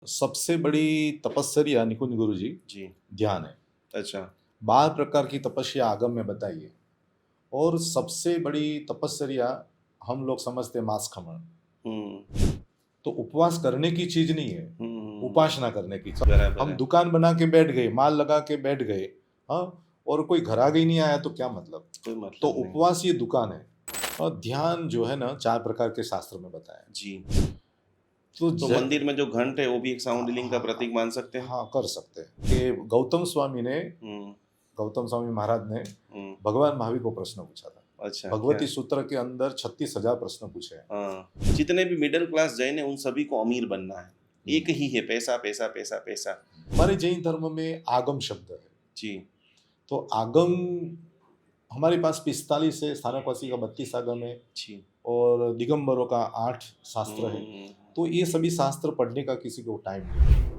सबसे बड़ी तपस्या निकुंज गुरु जी जी। ध्यान है। अच्छा। 12 प्रकार की तपस्या आगम में बताई है और सबसे बड़ी तपस्या हम लोग समझते हैं मांस खमण। हुँ। तो उपवास करने की चीज नहीं है, हुँ। उपासना करने की चीज। बराबर हम है। दुकान बना के बैठ गए, माल लगा के बैठ गए, हाँ, और कोई ग्राहक ही नहीं आया तो क्या मतलब। कोई तो मतलब नहीं। उपवास ये दुकान है। और ध्यान जो है ना 4 प्रकार के शास्त्र में बताया है। जी। तो तो मंदिर में जो घंट है वो भी एक साउंड हीलिंग का हाँ, प्रतीक मान सकते हैं? हाँ, कर सकते हैं कि हुँ। गौतम स्वामी महाराज ने हुँ। भगवान महावीर को प्रश्न पूछा था। अच्छा, क्या? भगवती सूत्र के अंदर 36,000 प्रश्न पूछे हैं। हाँ। जितने भी मिडल क्लास जैन हैं उन सभी को अमीर बनना है। एक हम्म। ही है पैसा, पैसा, पैसा, पैसा। हमारे जैन धर्म में आगम शब्द है। जी। तो आगम हमारे पास 45 है, स्थानकवासी का 32 आगम है जी। और दिगंबरों का 8 शास्त्र है। हुँ। तो ये सभी शास्त्र पढ़ने का किसी को टाइम नहीं है।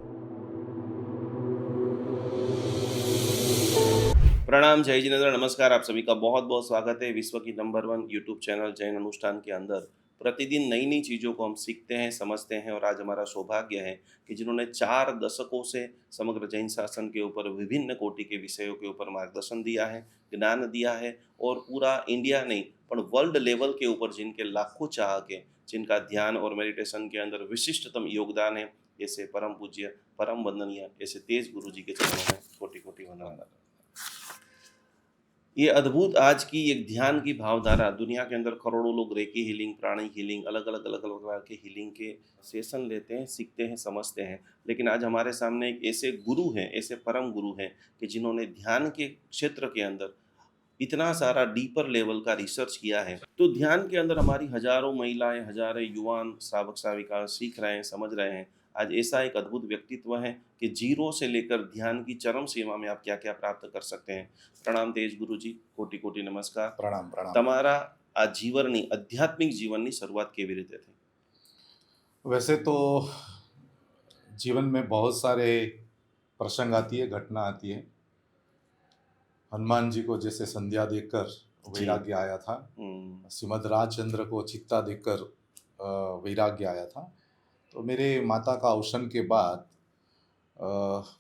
प्रणाम, जय जिनेंद्र, नमस्कार। आप सभी का बहुत-बहुत स्वागत है विश्व की नंबर 1 यूट्यूब चैनल जैन अनुष्ठान के अंदर। प्रतिदिन नई-नई चीज़ों को हम सीखते हैं, समझते हैं और आज हमारा सौभाग्य है कि जिन्होंने 4 दशकों से समग्र जैन शासन के ऊपर विभिन्न कोटि के विषयों के ऊपर मार्गदर्शन दिया है, ज्ञान दिया है और पूरा इंडिया नहीं, पर वर्ल्ड लेवल के ऊपर जिनके लाखों चाहक हैं, जिनका ध्यान और मेडिटेशन के अंदर विशिष्टतम योगदान है, ऐसे परम पूज्य, परम वंदनीय ऐसे तेज गुरु जी के चरणों में कोटि-कोटि वंदना। ये अद्भुत आज की एक ध्यान की भावधारा दुनिया के अंदर करोड़ों लोग रेकी हीलिंग, प्राणी हीलिंग, अलग-अलग प्रकार के हीलिंग के सेशन लेते हैं, सीखते हैं, समझते हैं। लेकिन आज हमारे सामने एक ऐसे गुरु हैं, ऐसे परम गुरु हैं कि जिन्होंने ध्यान के क्षेत्र के अंदर इतना सारा डीपर लेवल का रिसर्च किया है। तो ध्यान के अंदर हमारी हज़ारों महिलाएँ, हज़ारों युवान, श्रावक-श्राविका सीख रहे हैं, समझ रहे हैं। आज ऐसा एक अद्भुत व्यक्तित्व है कि जीरो से लेकर ध्यान की चरम सीमा में आप क्या-क्या प्राप्त कर सकते हैं। प्रणाम तेज गुरुजी, कोटि-कोटि नमस्कार। प्रणाम प्रणाम। તમારા આ જીવનની આધ્યાત્મિક જીવનની શરૂઆત કેવી રીતે થઈ? वैसे तो जीवन में बहुत सारे प्रसंग आती है, घटना आती है। हनुमान जी को जैसे संध्या देकर जी। वैराग्य आया था, हुँ। श्रीमद् राजचंद्र को चित्ता देकर वैराग्य आया था। तो मेरे माता का अवसान के बाद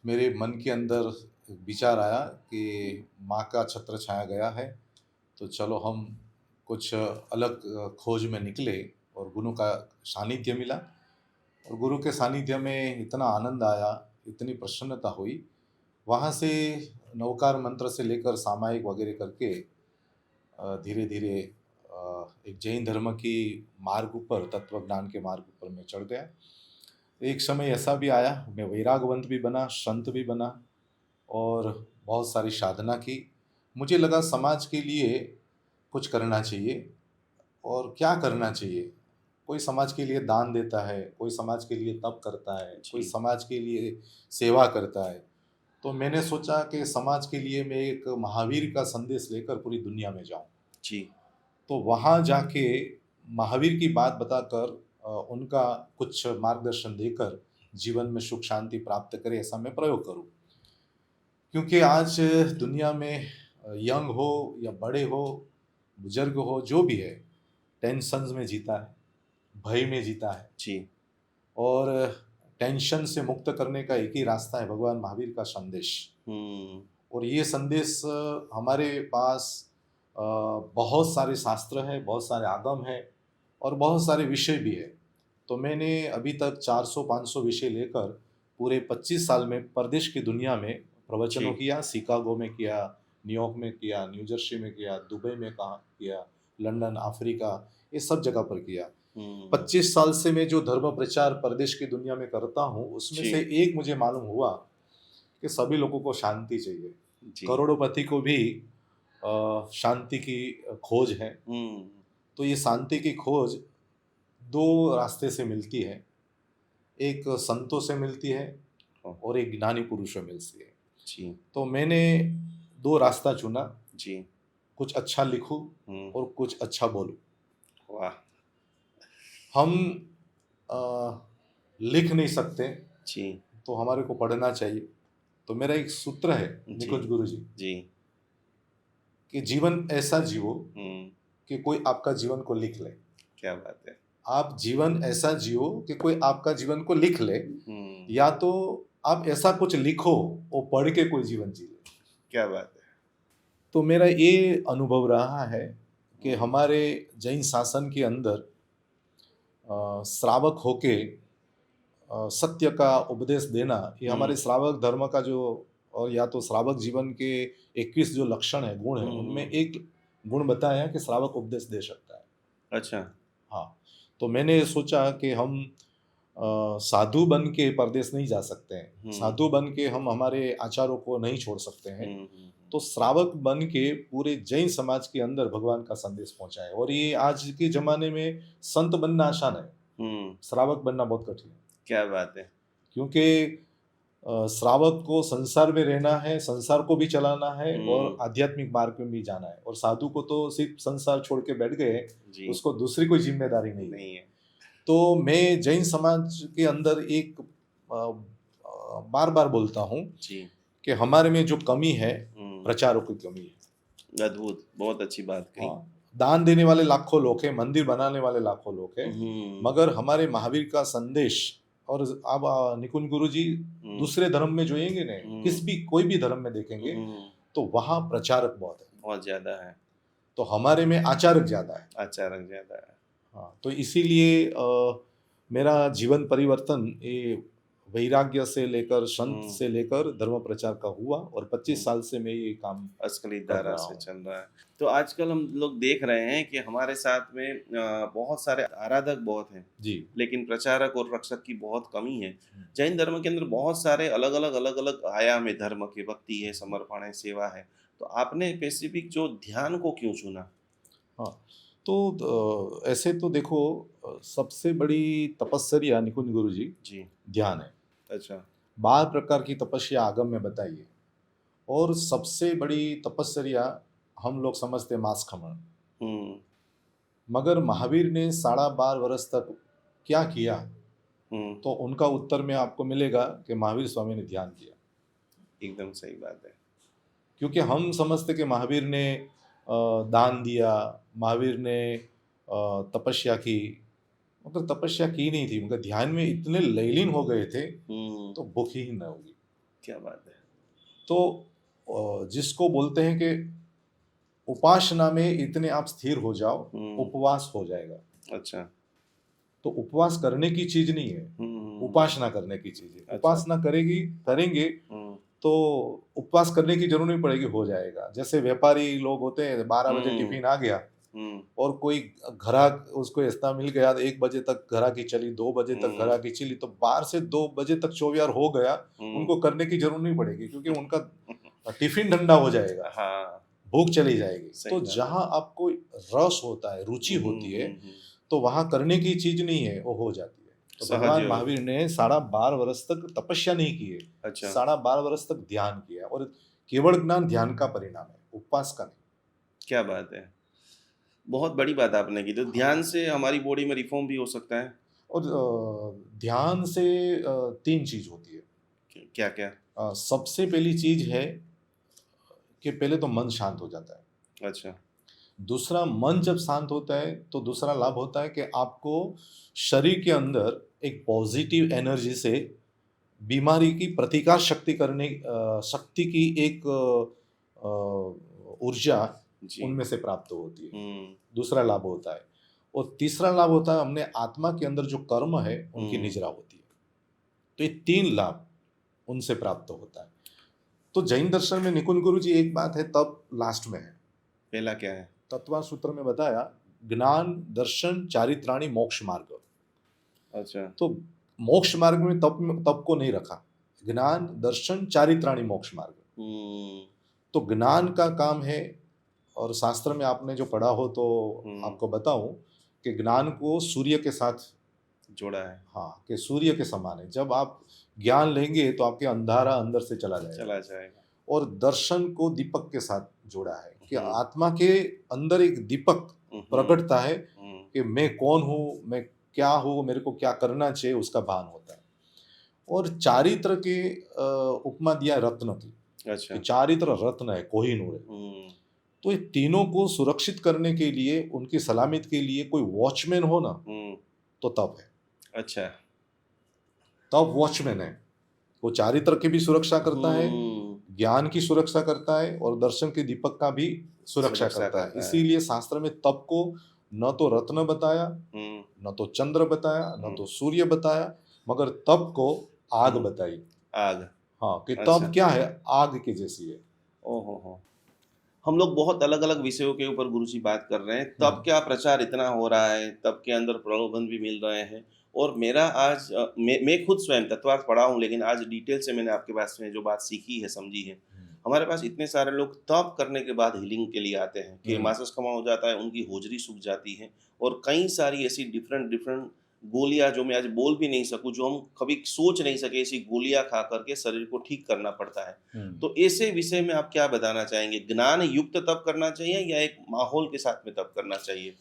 मेरे मन के अंदर विचार आया कि माँ का छत्र छाया गया है, तो चलो हम कुछ अलग खोज में निकले और गुरु का सानिध्य मिला। और गुरु के सानिध्य में इतना आनंद आया, इतनी प्रसन्नता हुई। वहाँ से नवकार मंत्र से लेकर सामायिक वगैरह करके धीरे धीरे एक जैन धर्म की मार्ग ऊपर, तत्व ज्ञान के मार्ग ऊपर मैं चढ़ गया। एक समय ऐसा भी आया, मैं वैरागवंत भी बना, संत भी बना और बहुत सारी साधना की। मुझे लगा समाज के लिए कुछ करना चाहिए। और क्या करना चाहिए? कोई समाज के लिए दान देता है, कोई समाज के लिए तप करता है, कोई जी। समाज के लिए सेवा करता है। तो मैंने सोचा कि समाज के लिए मैं एक महावीर का संदेश लेकर पूरी दुनिया में जाऊं। जी। तो वहाँ जाके महावीर की बात बताकर उनका कुछ मार्गदर्शन देकर जीवन में सुख शांति प्राप्त करें, ऐसा मैं प्रयोग करूं। क्योंकि आज दुनिया में यंग हो या बड़े हो, बुजुर्ग हो, जो भी है, टेंशन्स में जीता है, भय में जीता है। जी। और टेंशन से मुक्त करने का एक ही रास्ता है, भगवान महावीर का संदेश। हुँ। और ये संदेश हमारे पास बहुत सारे शास्त्र हैं, बहुत सारे आगम हैं और बहुत सारे विषय भी है। तो मैंने अभी तक 400-500 विषय लेकर पूरे 25 साल में परदेश की दुनिया में प्रवचनों जी। किया। शिकागो में किया, न्यूयॉर्क में किया, न्यू जर्सी में किया, दुबई में कहा किया, लंदन, अफ्रीका, ये सब जगह पर किया। हुँ। 25 साल से मैं जो धर्म प्रचार प्रदेश की दुनिया में करता हूँ, उसमें से जी। एक मुझे मालूम हुआ कि सभी लोगों को शांति चाहिए। जी। करोड़पति को भी शांति की खोज है। हुँ। तो ये शांति की खोज 2 रास्ते से मिलती है। एक संतों से मिलती है ओह! और एक ज्ञानी पुरुष से मिलती है। जी। तो मैंने 2 रास्ता चुना, जी। कुछ अच्छा लिखूँ हुँ। और कुछ अच्छा बोलूँ। वाह! हम लिख नहीं सकते, जी। तो हमारे को पढ़ना चाहिए। तो मेरा एक सूत्र है जी। निकुंज गुरु जी, जी। कि जीवन ऐसा जियो हुँ। कि कोई आपका जीवन को लिख ले। क्या बात है! आप जीवन ऐसा जियो कि कोई आपका जीवन को लिख ले, हम्म, या तो आप ऐसा कुछ लिखो और पढ़ के कोई जीवन जी ले। क्या बात है। तो मेरा ये अनुभव रहा है कि हम्म, हमारे जैन शासन के अंदर श्रावक होके सत्य का उपदेश देना, ये हमारे श्रावक धर्म का जो, और या तो श्रावक जीवन के 21 जो लक्षण है, गुण है, उनमें एक गुण बताया कि श्रावक उपदेश दे सकता है। अच्छा। हाँ, तो मैंने सोचा कि हम साधु बन के परदेश नहीं जा सकते हैं, साधु बन के हम हमारे आचारों को नहीं छोड़ सकते हैं, तो श्रावक बन के पूरे जैन समाज के अंदर भगवान का संदेश पहुंचाए। और ये आज के जमाने में संत बनना आसान है, श्रावक बनना बहुत कठिन है। क्या बात है। क्योंकि श्रावक को संसार में रहना है, संसार को भी चलाना है और आध्यात्मिक मार्ग में भी जाना है, और साधु को तो सिर्फ संसार छोड़ के बैठ गए, जी, उसको दूसरी कोई जिम्मेदारी नहीं है। नहीं है। तो मैं जैन समाज के अंदर एक बार बार बोलता हूँ जी। कि हमारे में जो कमी है, हम्म, प्रचारों की कमी है। अद्भुत, बहुत अच्छी बात कही। हाँ, दान देने वाले लाखों लोग हैं, मंदिर बनाने वाले लाखों लोग हैं, मगर हमारे महावीर का संदेश, और आप निकुंज गुरु जी दूसरे धर्म में जोएंगे नहीं, किस भी कोई भी धर्म में देखेंगे तो वहाँ प्रचारक बहुत है, बहुत ज्यादा है। तो हमारे में आचारक ज्यादा है। आचारक ज्यादा है। हाँ, तो इसीलिए मेरा जीवन परिवर्तन ये वैराग्य से लेकर, संत से लेकर धर्म प्रचार का हुआ, और 25 साल से मैं ये काम असकली कर धारा रहा से हूँ। चल रहा है। तो आजकल हम लोग देख रहे हैं कि हमारे साथ में बहुत सारे आराधक बहुत हैं, जी। लेकिन प्रचारक और रक्षक की बहुत कमी है। जैन धर्म के अंदर बहुत सारे अलग अलग आयाम है, धर्म के, भक्ति है, समर्पण है, सेवा है। तो आपने स्पेसिफिक जो ध्यान को क्यों चुना? हाँ, तो ऐसे तो देखो, सबसे बड़ी तपस्या निकुंज गुरु जी ध्यान है। अच्छा। 12 प्रकार की तपस्या आगम में बताई है, और सबसे बड़ी तपस्या हम लोग समझते मांस खमन, मगर महावीर ने 12.5 वर्ष तक क्या किया, तो उनका उत्तर में आपको मिलेगा कि महावीर स्वामी ने ध्यान किया। एकदम सही बात है। क्योंकि हम समझते कि महावीर ने दान दिया, महावीर ने तपस्या की, मगर तपस्या की नहीं थी, मगर ध्यान में इतने लयलीन हो गए थे तो भूख ही न होगी। क्या बात है। तो जिसको बोलते हैं कि उपासना में इतने आप स्थिर हो जाओ, उपवास हो जाएगा। अच्छा। तो उपवास करने की चीज नहीं है, उपासना करने की चीज है। अच्छा। उपासना करेंगे तो उपवास करने की जरूरत नहीं पड़ेगी, हो जाएगा। जैसे व्यापारी लोग होते हैं, 12 बजे टिफिन आ गया और कोई ग्राहक उसको ऐसा मिल गया, 1 बजे तक ग्राहकी चली, 2 बजे तक ग्राहकी चली, तो 12 से 2 बजे तक 24 हो गया, उनको करने की जरूरत नहीं पड़ेगी, क्योंकि उनका टिफिन ठंडा हो जाएगा। हाँ, भूख चली जाएगी। सही तो बात है। जहां आपको रस होता है, रुचि होती है, तो वहां करने की चीज नहीं है, वो हो जाती है। तो सहज भगवान योग। महावीर ने 12.5 वर्ष तक तपस्या नहीं की है, अच्छा। 12.5 वर्ष तक ध्यान किया, और केवल ज्ञान ध्यान का परिणाम है, उपवास का नहीं। क्या बात है, बहुत बड़ी बात आपने की। तो ध्यान से हमारी बॉडी में रिफॉर्म भी हो सकता है? और ध्यान से 3 चीज होती है। क्या क्या? सबसे पहली चीज है कि पहले तो मन शांत हो जाता है। अच्छा। दूसरा, मन जब शांत होता है तो दूसरा लाभ होता है कि आपको शरीर के अंदर एक पॉजिटिव एनर्जी से बीमारी की प्रतिकार शक्ति की एक ऊर्जा उनमें से प्राप्त होती है। दूसरा लाभ होता है। और तीसरा लाभ होता है, हमने आत्मा के अंदर जो कर्म है उनकी निजरा होती है। तो ये 3 लाभ उनसे प्राप्त होता है। तो जैन दर्शन में निकुंज गुरु जी एक बात है, तब लास्ट में है। पहला क्या है? तत्व सूत्र में बताया, ज्ञान दर्शन चारित्राणी मोक्ष मार्ग। अच्छा। तो मोक्ष मार्ग में तप को नहीं रखा, ज्ञान दर्शन चारित्राणी मोक्ष मार्ग। तो ज्ञान का काम है, और शास्त्र में आपने जो पढ़ा हो तो आपको बताऊं कि ज्ञान को सूर्य के साथ जोड़ा है। हाँ, कि सूर्य के समान है। जब आप ज्ञान लेंगे तो आपके अंधारा अंदर से चला जाएगा। और दर्शन को दीपक के साथ जोड़ा है, कि आत्मा के अंदर एक दीपक प्रकटता है कि मैं कौन हूँ, मैं क्या हूँ, मेरे को क्या करना चाहिए, उसका भान होता है। और चारित्र के उपमा दिया रत्न की। अच्छा। चारित्र रत्न है, कोहिनूर है। तो ये तीनों को सुरक्षित करने के लिए, उनकी सलामत के लिए कोई वॉचमैन हो ना, तो तप है। अच्छा। तप वॉचमैन है, वो चारित्र की भी सुरक्षा करता है, ज्ञान की सुरक्षा करता है और दर्शन के दीपक का भी सुरक्षा सुरक्षा करता है। करता है। इसीलिए शास्त्र में तप को न तो रत्न बताया, हम्म न तो चंद्र बताया, न हम्म तो सूर्य बताया, मगर तप को आग हम्म, बताई। आग। हाँ, कि तप अच्छा। क्या है, आग के जैसी है। ओहो हो। हम लोग बहुत अलग अलग विषयों के ऊपर गुरु जी बात कर रहे हैं, तब क्या प्रचार इतना हो रहा है, तब के अंदर प्रलोभन भी मिल रहे हैं। और मेरा आज मैं खुद स्वयं तत्वार्थ पढ़ा हूँ, लेकिन आज डिटेल से मैंने आपके पास में जो बात सीखी है, समझी है। हमारे पास इतने सारे लोग तप करने के बाद हीलिंग के लिए आते हैं कि मासिक कमा हो जाता है, उनकी होजरी सूख जाती है, और कई सारी ऐसी डिफरेंट डिफरेंट गोलियां जो मैं आज बोल भी नहीं सकूं, जो हम कभी सोच नहीं सके, ऐसी गोलियां खा करके शरीर को ठीक करना पड़ता है। तो ऐसे विषय में आप क्या बताना चाहेंगे? ज्ञान युक्त तप करना चाहिए या एक माहौल के साथ में तप करना चाहिए?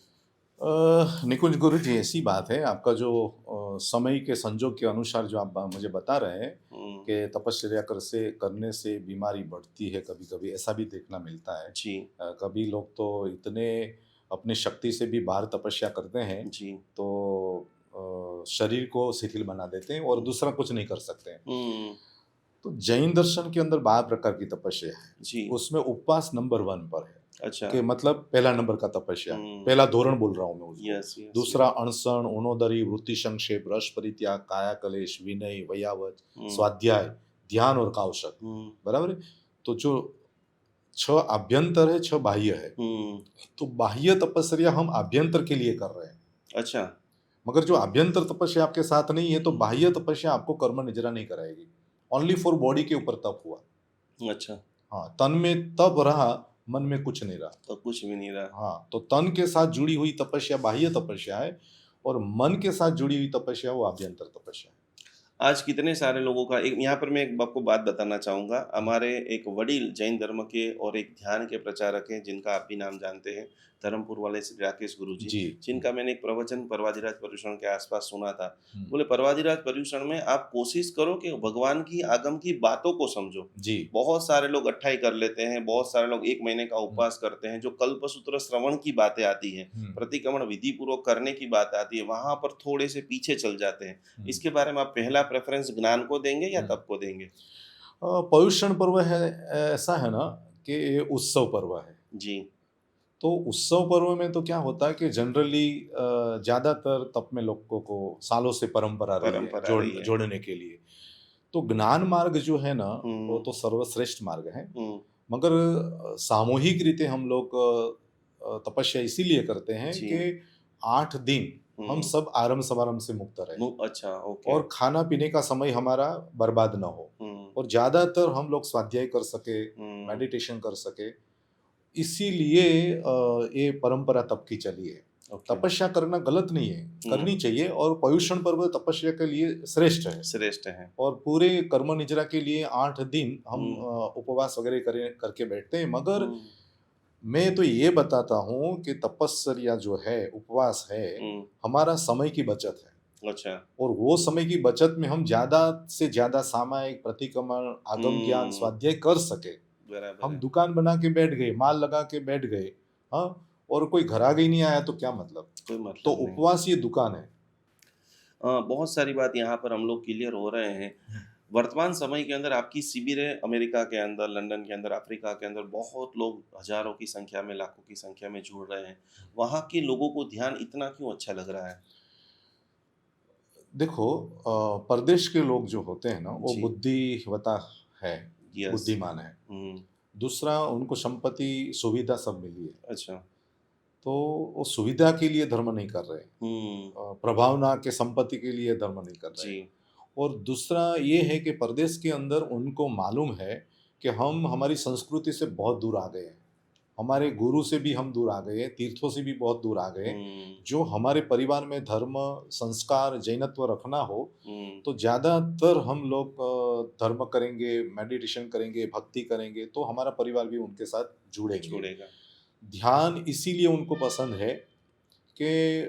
निकुंज गुरु जी, ऐसी बात है, आपका जो समय के संजोग के अनुसार जो आप मुझे बता रहे हैं हुँ, कि तपश्चर्या करने से बीमारी बढ़ती है, कभी कभी ऐसा भी देखना मिलता है। जी, कभी लोग तो इतने अपनी शक्ति से भी बाहर तपस्या करते हैं, जी। तो शरीर को शिथिल बना देते हैं और दूसरा कुछ नहीं कर सकते हैं। हुँ, तो जैन दर्शन के अंदर 12 प्रकार की तपस्या है, जी, उसमें उपवास नंबर 1 पर है। अच्छा। कि मतलब पहला नंबर का तपस्या, हुँ, पहला धोरण बोल रहा हूँ मैं उसको। यस, यस, दूसरा यस। अनशन, उनोदरी, वृत्ति संक्षेप, रस परित्याग, काया कलेश, विनय, वैयावच, हुँ, स्वाध्याय, ध्यान और काउशल। हुँ, बराबर है? तो जो 6 आभ्यंतर है, 6 बाह्य है। हुँ, तो बाह्य तपस्या हम आभ्यंतर के लिए कर रहे हैं, अच्छा। मगर जो आभ्यंतर तपस्या आपके साथ नहीं है, तो बाह्य तपस्या आपको कर्म निजरा नहीं कराएगी। ओनली फॉर बॉडी के ऊपर तप हुआ। अच्छा, हाँ, तन में तप रहा, मन में कुछ नहीं रहा। तो कुछ भी नहीं रहा। हाँ, तो तन के साथ जुड़ी हुई तपस्या बाह्य तपस्या है, और मन के साथ जुड़ी हुई तपस्या वो आभ्यंतर तपस्या आज कितने सारे लोगों का एक यहाँ पर मैं एक आपको बात बताना चाहूँगा। है। हमारे एक वडील जैन धर्म के और एक ध्यान के प्रचारक हैं, जिनका आप भी नाम जानते हैं, धर्मपुर वाले श्री राकेश गुरु जी, जी। जिनका मैंने एक प्रवचन परवादिराज पर्यूषण के आसपास सुना था। हुँ, बोले, परवादिराज पर्यूषण में आप कोशिश करो कि भगवान की आगम की बातों को समझो। जी। बहुत सारे लोग अट्ठाई कर लेते हैं, बहुत सारे लोग 1 महीने का हुँ, उपवास करते हैं, जो कल्पसूत्र श्रवण की बातें आती हैं, हुँ, प्रतिक्रमण विधि पूर्वक करने की बात आती है, वहाँ पर थोड़े से पीछे चल जाते हैं। हुँ, इसके बारे में आप पहला प्रेफ़रेंस ज्ञान को देंगे या हुँ। तप को देंगे? पर्युषण पर्व है, ऐसा है ना कि ये उत्सव पर्व है। जी। तो उत्सव पर्व में तो क्या होता है कि जनरली ज़्यादातर तप में लोगों को सालों से परंपरा रही है परंपरा रही है। जोड़ने के लिए। तो ज्ञान मार्ग जो है ना, वो हुँ, तो सर्वश्रेष्ठ मार्ग है। हुँ, मगर सामूहिक रीते हम लोग तपस्या इसीलिए करते हैं जी। कि 8 दिन हम हुँ, सब आरंभ समारंभ से मुक्त रहें, अच्छा, ओके। और खाना पीने का समय हमारा बर्बाद ना हो, हुँ, और ज़्यादातर हम लोग स्वाध्याय कर सके, हुँ, मेडिटेशन कर सके। इसीलिए ये परंपरा तब की चली है। ओके। तपस्या करना गलत नहीं है, हुँ, करनी चाहिए, और पर्युषण पर्व तपस्या के लिए श्रेष्ठ है। श्रेष्ठ है। और पूरे कर्म निजरा के लिए 8 दिन हम हुँ, उपवास वगैरह करके बैठते हैं। मगर हुँ, मैं तो ये बताता हूँ कि तपस्या जो है, उपवास है, हुँ, हमारा समय की बचत है। अच्छा। और वो समय की बचत में हम ज़्यादा से ज़्यादा सामायिक, प्रतिक्रमण, आगम ज्ञान, हुँ, स्वाध्याय कर सके। बराबर हम है, दुकान बना के बैठ गए, माल लगा के बैठ गए, हाँ, और कोई घरागे ही नहीं आया तो क्या मतलब? कोई तो मतलब नहीं। उपवास ये दुकान है। बहुत सारी बात यहाँ पर हम लोग क्लियर हो रहे हैं। वर्तमान समय के अंदर आपकी शिविरें अमेरिका के अंदर, लंदन के अंदर, अफ्रीका के अंदर बहुत लोग हज़ारों की संख्या में, लाखों की संख्या में जुड़ रहे हैं। वहाँ के लोगों को ध्यान इतना क्यों अच्छा लग रहा है? देखो, परदेश के लोग जो होते हैं ना, वो जी, बुद्धिवता है, यस। बुद्धिमान है। हुँ, दूसरा, उनको संपत्ति, सुविधा सब मिली है। अच्छा। तो वो सुविधा के लिए धर्म नहीं कर रहे, हुँ, प्रभावना के संपत्ति के लिए धर्म नहीं कर रहे। जी, और दूसरा ये है कि परदेश के अंदर उनको मालूम है कि हम हमारी संस्कृति से बहुत दूर आ गए हैं। हमारे गुरु से भी हम दूर आ गए, तीर्थों से भी बहुत दूर आ गए। हुँ, जो हमारे परिवार में धर्म, संस्कार, जैनत्व रखना हो, हुँ, तो ज़्यादातर हम लोग धर्म करेंगे, मेडिटेशन करेंगे, भक्ति करेंगे, तो हमारा परिवार भी उनके साथ जुड़ेंगे। जुड़ेगा। ध्यान इसीलिए उनको पसंद है कि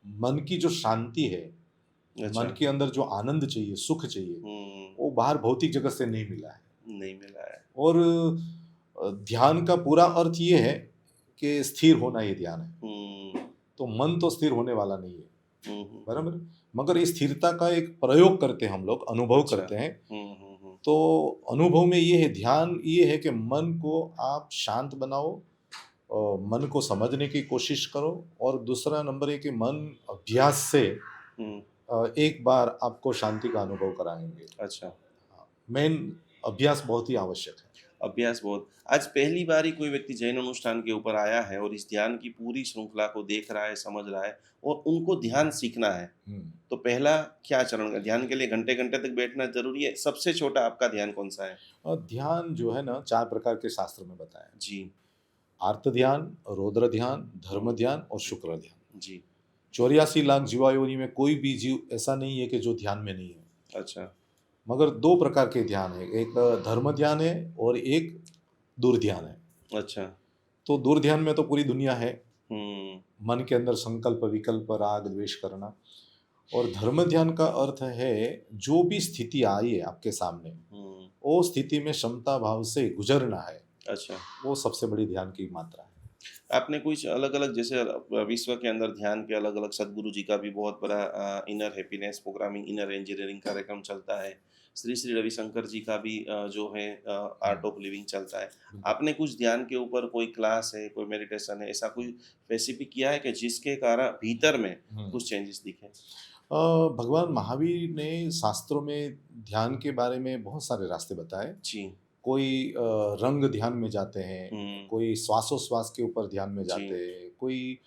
मन की जो शांति है, अच्छा। मन के अंदर जो आनंद चाहिए, सुख चाहिए, हुँ, वो बाहर भौतिक जगत से नहीं मिला है। नहीं मिला है। और ध्यान का पूरा अर्थ ये है कि स्थिर होना, ये ध्यान है। हुँ, तो मन तो स्थिर होने वाला नहीं है। बराबर। मगर इस स्थिरता का एक प्रयोग करते हैं हम लोग, अनुभव अच्छा। करते हैं। हम्म। तो अनुभव में ये है, ध्यान ये है कि मन को आप शांत बनाओ और मन को समझने की कोशिश करो। और दूसरा नंबर है कि मन अभ्यास से हम्म। एक बार आपको शांति का अनुभव कराएंगे। अच्छा। मेन अभ्यास बहुत ही आवश्यक है। अभ्यास बहुत। आज पहली बार ही कोई व्यक्ति जैन अनुष्ठान के ऊपर आया है और इस ध्यान की पूरी श्रृंखला को देख रहा है, समझ रहा है और उनको ध्यान सीखना है। हम्म। तो पहला क्या चरण है? ध्यान के लिए घंटे घंटे तक बैठना जरूरी है? सबसे छोटा आपका ध्यान कौन सा है? और ध्यान जो है ना, 4 प्रकार के शास्त्र में बताया है। जी। आर्त ध्यान, रौद्र ध्यान, धर्म ध्यान और शुक्र ध्यान। जी। 84 लाख जीवायोनि में कोई भी जीव ऐसा नहीं है कि जो ध्यान में नहीं है। अच्छा। मगर 2 प्रकार के ध्यान है, एक धर्म ध्यान है और एक दूर ध्यान है। अच्छा। तो दूर ध्यान में तो पूरी दुनिया है, हम्म। मन के अंदर संकल्प विकल्प राग द्वेष करना। और धर्म ध्यान का अर्थ है जो भी स्थिति आई है आपके सामने, वो स्थिति में क्षमता भाव से गुजरना है। अच्छा। वो सबसे बड़ी ध्यान की मात्रा है। आपने कुछ अलग अलग, जैसे विश्व के अंदर ध्यान के अलग अलग, सदगुरु जी का भी बहुत बड़ा inner happiness programming, inner engineering कार्यक्रम चलता है। श्री श्री रविशंकर जी का भी जो है आर्ट ऑफ लिविंग चलता है। आपने कुछ ध्यान के ऊपर कोई क्लास है, कोई मेडिटेशन है, ऐसा कोई स्पेसिफिक किया है कि जिसके कारण भीतर में कुछ चेंजेस दिखे? भगवान महावीर ने शास्त्रों में ध्यान के बारे में बहुत सारे रास्ते बताए। जी। कोई रंग ध्यान में जाते हैं, कोई श्वासोश्वास के ऊपर ध्यान में जी। जाते हैं, कोई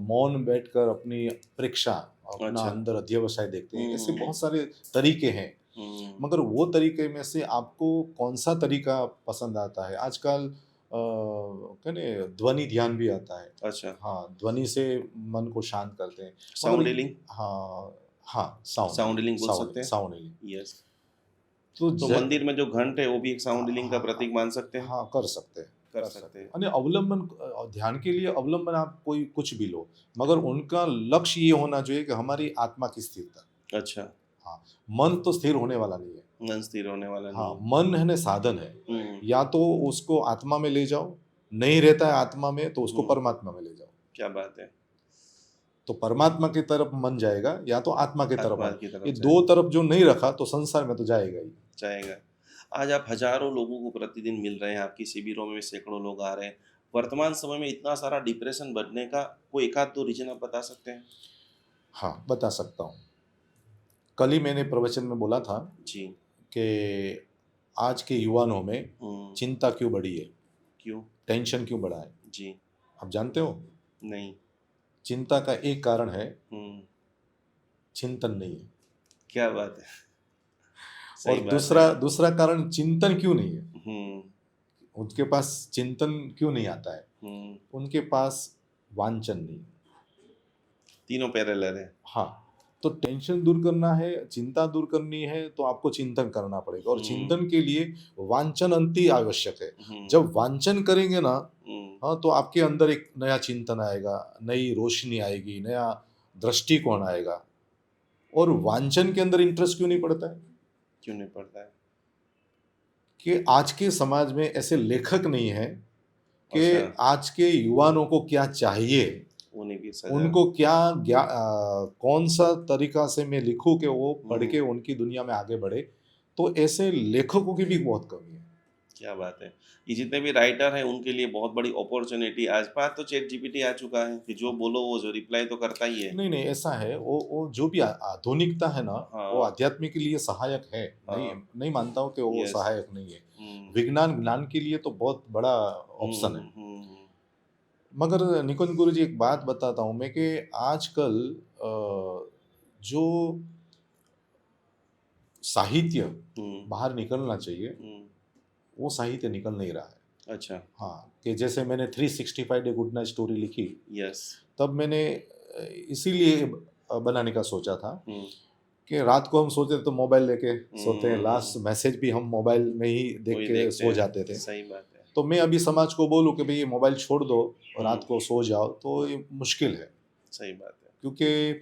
मौन बैठकर अपनी परीक्षा, अपना अच्छा। अंदर अध्यवसाय देखते हैं। ऐसे बहुत सारे तरीके हैं। मगर वो तरीके में से आपको कौन सा तरीका पसंद आता है? आजकल कहने ध्वनि ध्यान भी आता है। अच्छा। हाँ, ध्वनि से मन को शांत करते हैं। साउंड मगर हीलिंग? हाँ, हाँ, साउंड साउंड हीलिंग बोल साउंड सकते हैं? Sound healing. यस। तो तो मंदिर में जो घंट है वो भी एक साउंड हीलिंग का हाँ, प्रतीक मान सकते हैं? हाँ, कर सकते हैं, कर कर सकते सकते हैं। हैं। यानी अवलंबन, ध्यान के लिए अवलंबन आप कोई कुछ भी लो, मगर उनका लक्ष्य ये होना चाहिए कि हमारी आत्मा की स्थिरता। अच्छा। हाँ, मन तो स्थिर होने वाला नहीं है। मन स्थिर होने वाला हाँ, नहीं। मन है ना साधन है। या तो उसको आत्मा में ले जाओ, नहीं रहता है आत्मा में तो उसको परमात्मा में ले जाओ। क्या बात है। तो परमात्मा की तरफ मन जाएगा या तो आत्मा की तरफ आत्मा मन। की तरफ ये जाएगा। 2 तरफ जो नहीं रखा तो संसार में तो जाएगा ही। जाएगा। आज आप हजारों लोगों को प्रतिदिन मिल रहे हैं, आपकी शिविरों में सैकड़ों लोग आ रहे हैं। वर्तमान समय में इतना सारा डिप्रेशन बढ़ने का कोई एक आध दो रीजन आप बता सकते हैं? हाँ, बता सकता हूँ। कल ही मैंने प्रवचन में बोला था जी। कि आज के युवाओं में चिंता क्यों बढ़ी है, क्यों? टेंशन क्यों बढ़ा है? जी। आप जानते हो? नहीं। चिंता का एक कारण है, हम्म। चिंतन नहीं है। क्या बात है। और सही बात दूसरा है। दूसरा कारण चिंतन क्यों नहीं है। हम्म। उनके पास चिंतन क्यों नहीं आता है? उनके पास वांछन नहीं है। तीनों पैरेलल है। हाँ, तो टेंशन दूर करना है, चिंता दूर करनी है तो आपको चिंतन करना पड़ेगा। और चिंतन के लिए वांछन अति आवश्यक है। जब वांछन करेंगे ना, हाँ, तो आपके अंदर एक नया चिंतन आएगा, नई रोशनी आएगी, नया दृष्टिकोण आएगा। और वांछन के अंदर इंटरेस्ट क्यों नहीं पड़ता है? क्यों नहीं पड़ता है? कि आज के समाज में ऐसे लेखक नहीं है कि अच्छा। आज के युवाओं को क्या चाहिए, उन्हीं की सजा। उनको कौन सा तरीका से मैं लिखूं कि वो पढ़ के उनकी दुनिया में आगे बढ़े। तो ऐसे लेखकों की भी बहुत कमी है। क्या बात है। ये जितने भी राइटर हैं उनके लिए बहुत बड़ी अपॉर्चुनिटी। आज बात तो चैट जीपीटी आ चुका है कि जो बोलो वो जो रिप्लाई तो करता ही है। नहीं नहीं, ऐसा है, वो जो भी आधुनिकता है ना, वो हाँ। आध्यात्म के लिए सहायक है। नहीं हाँ। नहीं मानता हूँ कि वो यस। सहायक नहीं है। विज्ञान ज्ञान के लिए तो बहुत बड़ा ऑप्शन है। मगर निकुंज गुरु जी, एक बात बताता हूँ मैं कि आजकल जो साहित्य बाहर निकलना चाहिए वो साहित्य निकल नहीं रहा है। अच्छा। हाँ, कि जैसे मैंने 365 डे गुड नाइट स्टोरी लिखी, यस। तब मैंने इसीलिए बनाने का सोचा था कि रात को हम सोते तो मोबाइल लेके सोते हैं, लास्ट मैसेज भी हम मोबाइल में ही देख वही के देखते सो हैं। जाते थे। सही बात है। तो मैं अभी समाज को बोलूँ कि भाई ये मोबाइल छोड़ दो और रात को सो जाओ, तो ये मुश्किल है। सही बात है। क्योंकि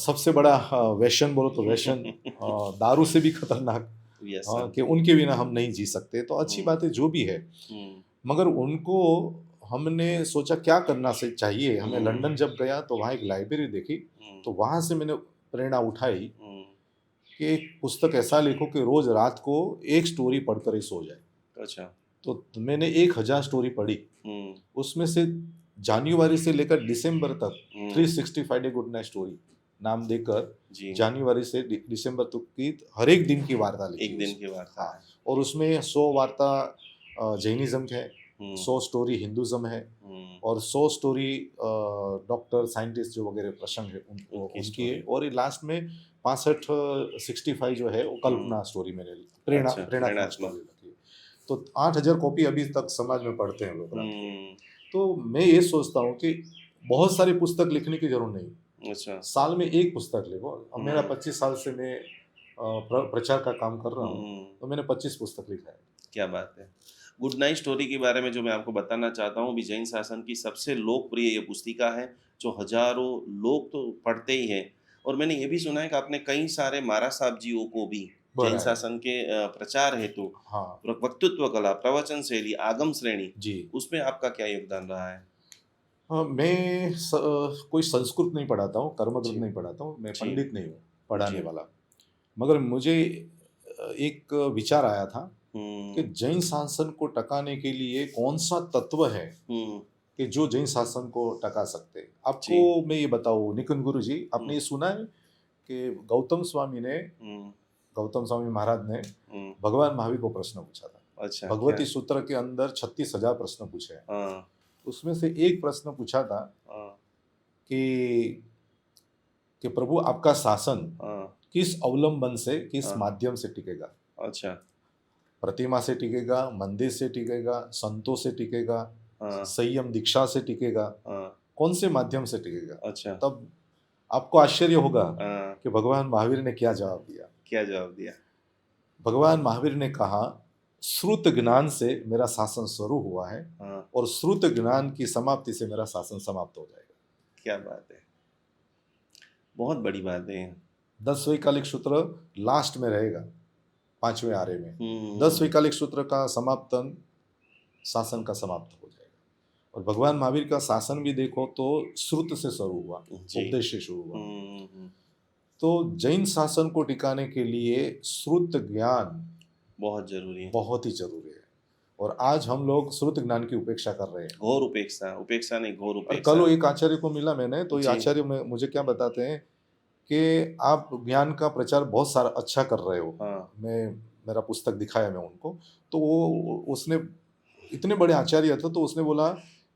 सबसे बड़ा व्यसन बोलो तो व्यसन दारू से भी खतरनाक, यस कि उनके बिना हम नहीं जी सकते। तो अच्छी बात है जो भी है, मगर उनको हमने सोचा क्या करना से चाहिए। हमें लंदन जब गया तो वहाँ एक लाइब्रेरी देखी तो वहाँ से मैंने प्रेरणा उठाई हम्म, कि एक पुस्तक ऐसा लिखो कि रोज रात को एक स्टोरी पढ़कर ही सो जाए। अच्छा। तो मैंने 1000 स्टोरी पढ़ी। हम्म, उसमें से जनवरी से लेकर दिसंबर तक हम्म, 365 डे गुड नाइट स्टोरी नाम देकर जी, जनवरी से दिसंबर तक की हर एक दिन की वार्ता लिखी एक दिन उसमें। की वार्ता हाँ, है। और उसमें 100 वार्ता जैनिज्म के है, हम्म, 100 स्टोरी हिंदुज्म है, हम्म, और 100 स्टोरी डॉक्टर साइंटिस्ट जो वगैरह प्रसंग है उनकी उनकी है, स्टोरी। और ये लास्ट में 65 65 जो है वो कल्पना स्टोरी मैंने अच्छा, प्रेरणात्मक प्रेरणात्मक। स्टोरी लिखी है। तो 8000 कॉपी अभी तक समाज में पढ़ते हैं लोग रात को। हम्म, तो मैं ये सोचता हूँ कि बहुत सारी पुस्तक लिखने की जरूरत नहीं, अच्छा। साल में एक पुस्तक लिखो। अब मेरा हम्म, 25 साल से मैं प्रचार का काम कर रहा हूँ, हम्म, तो मैंने 25 पुस्तक लिखा है। क्या बात है। गुड नाइट स्टोरी के बारे में जो मैं आपको बताना चाहता हूँ, भी जैन शासन की सबसे लोकप्रिय ये पुस्तिका है, जो हजारों लोग तो पढ़ते ही हैं। और मैंने ये भी सुना है कि आपने कई सारे महाराज साहब जीओ को भी जैन बड़ा है। शासन के प्रचार हेतु हाँ वक्तृत्व कला, प्रवचन शैली, आगम श्रेणी, जी। उसमें आपका क्या योगदान रहा है? हाँ, मैं कोई संस्कृत नहीं पढ़ाता हूँ, कर्मग्रंथ जी, नहीं पढ़ाता हूँ, मैं जी, पंडित नहीं हूँ पढ़ाने जी। वाला। मगर मुझे एक विचार आया था कि हम्म, जैन शासन को टकाने के लिए कौन सा तत्व है हम्म, कि जो जैन शासन को टका सकते हैं। जी, आपको मैं ये बताऊँ निकुंज गुरु जी, हम्म, आपने ये सुना है कि हम्म, गौतम स्वामी महाराज ने हम्म, भगवान महावीर को प्रश्न पूछा था। अच्छा, क्या? भगवती सूत्र के अंदर 36,000 प्रश्न पूछे हैं। हाँ, उसमें से एक प्रश्न पूछा था हाँ, कि प्रभु आपका शासन हाँ, किस अवलंबन से, किस हाँ, माध्यम से टिकेगा? अच्छा, प्रतिमा से टिकेगा, मंदिर से टिकेगा, संतों से टिकेगा, हाँ, संयम दीक्षा से टिकेगा, हाँ, कौन से माध्यम से टिकेगा? अच्छा, तब आपको आश्चर्य होगा हाँ, कि भगवान महावीर ने क्या जवाब दिया। क्या जवाब दिया? भगवान महावीर ने कहा, श्रुत ज्ञान से मेरा शासन शुरू हुआ है, हाँ, और श्रुत ज्ञान की समाप्ति से मेरा शासन समाप्त हो जाएगा। क्या बात है, बहुत बड़ी बात है। 10 वैकालिक सूत्र लास्ट में रहेगा, 5वें आरे में 10 हम्म, वैकालिक सूत्र का समाप्तन शासन का समाप्त हो जाएगा। और भगवान महावीर का शासन भी देखो तो श्रुत से शुरू हुआ, जी, उपदेश से शुरू हुआ। हम्म, तो जैन शासन को टिकाने के लिए श्रुत ज्ञान बहुत जरूरी है। बहुत ही जरूरी है, और आज हम लोग श्रुत ज्ञान की उपेक्षा कर रहे हैं। घोर उपेक्षा, उपेक्षा नहीं, घोर और कल उपेक्षा। एक आचार्य को मिला मैंने, तो ये जी, आचार्य मुझे क्या बताते हैं कि आप ज्ञान का प्रचार बहुत सारा अच्छा कर रहे हो। हाँ, मैं मेरा पुस्तक दिखाया मैं उनको, तो वो उसने इतने बड़े आचार्य थे, तो उसने बोला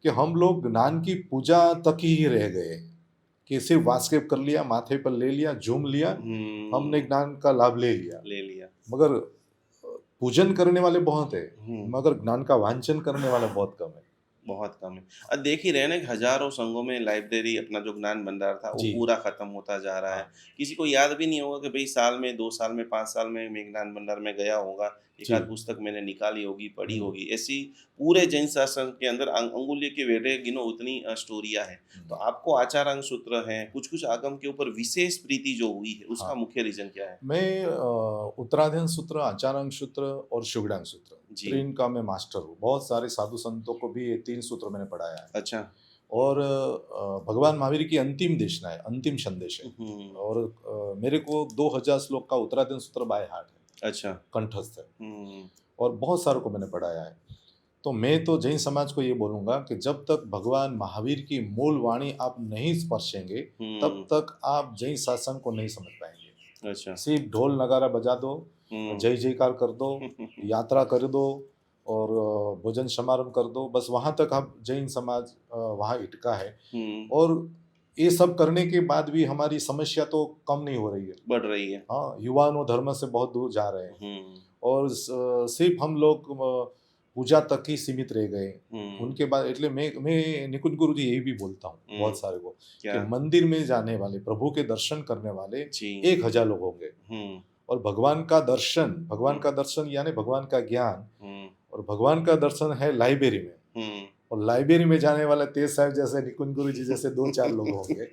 कि हम लोग ज्ञान की पूजा तक ही रह गए, कि सिर्फ वास्केप कर लिया, माथे पर ले लिया, झूम लिया, हमने ज्ञान का लाभ ले लिया। ले लिया। मगर पूजन करने वाले बहुत है, हम्म, मगर ज्ञान का वांछन करने वाले बहुत कम है। बहुत कम है। अब देख ही रहे हैं ना कि हजारों संघों में लाइब्रेरी, अपना जो ज्ञान भंडार था वो जी पूरा खत्म होता जा रहा है। हाँ किसी को याद भी नहीं होगा कि भाई साल में, 2 साल में, 5 साल में मैं ज्ञान भंडार में गया होगा, एक जी। आध पुस्तक मैंने निकाली होगी, पढ़ी हम्म, होगी। ऐसी पूरे जैन शासन के अंदर अंगुल्य के वेढ़े गिनो उतनी स्टोरियाँ हैं। तो आपको आचारांग सूत्र हैं, कुछ कुछ आगम के ऊपर विशेष प्रीति जो हुई है, उसका हाँ। मुख्य रीजन क्या है? मैं उत्तराधीन सूत्र, आचारांग सूत्र और शुगडांग सूत्र, जी, 3 का मैं मास्टर हूँ। बहुत सारे साधु संतों को भी ये 3 सूत्र मैंने पढ़ाया है। अच्छा, और भगवान महावीर की अंतिम देशना है, अंतिम संदेश है। और मेरे को 2000 श्लोक का उत्तराधीन सूत्र बाय हार्ट है, अच्छा, कंठस्थ है, और बहुत सारों को मैंने पढ़ाया है। तो मैं तो जैन समाज को ये बोलूँगा कि जब तक भगवान महावीर की मूल वाणी आप नहीं स्पर्शेंगे, तब तक आप जैन शासन को नहीं समझ पाएंगे। अच्छा, सिर्फ ढोल नगारा बजा दो, जय जयकार कर दो, यात्रा कर दो, और भोजन समारोह कर दो, बस वहाँ तक आप जैन समाज वहाँ इटका है। और ये सब करने के बाद भी हमारी समस्या तो कम नहीं हो रही है। बढ़ रही है। हाँ, युवाओं धर्म से बहुत दूर जा रहे हैं, और सिर्फ हम लोग पूजा तक ही सीमित रह गए। उनके बाद એટલે मैं निकुंज गुरु जी यही भी बोलता हूँ बहुत सारे को, कि क्या? मंदिर में जाने वाले, प्रभु के दर्शन करने वाले जी, 1000 लोग होंगे, और भगवान का दर्शन यानी भगवान का ज्ञान, और भगवान का दर्शन है लाइब्रेरी में, और लाइब्रेरी में जाने वाले तेज साहब जैसे, निकुंज गुरु जी जैसे 2-4 लोग होंगे।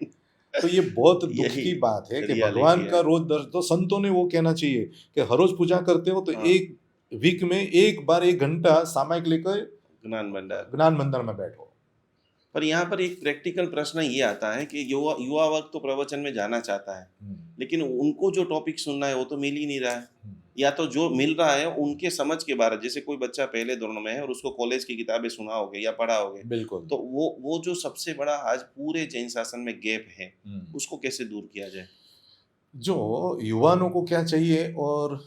तो ये बहुत दुख यही की बात है कि रियलिटी भगवान का है। रोज दर्शन, तो संतों ने वो कहना चाहिए कि हर रोज पूजा करते हो तो हाँ। एक वीक में एक बार 1 घंटा सामायिक लेकर ज्ञान भंडार। ज्ञान मंदिर में बैठो, पर यहाँ पर एक प्रैक्टिकल प्रश्न ये आता है कि युवा युवा वर्ग तो प्रवचन में जाना चाहता है, लेकिन उनको जो टॉपिक सुनना है वो तो मिल ही नहीं रहा है, या तो जो मिल रहा है उनके समझ के बारे, जैसे कोई बच्चा पहले दौर में है और उसको कॉलेज की किताबें सुना होगे या पढ़ा होगे, बिल्कुल। तो वो जो सबसे बड़ा आज पूरे जैन शासन में गैप है, उसको कैसे दूर किया जाए? जो युवाओं को क्या चाहिए और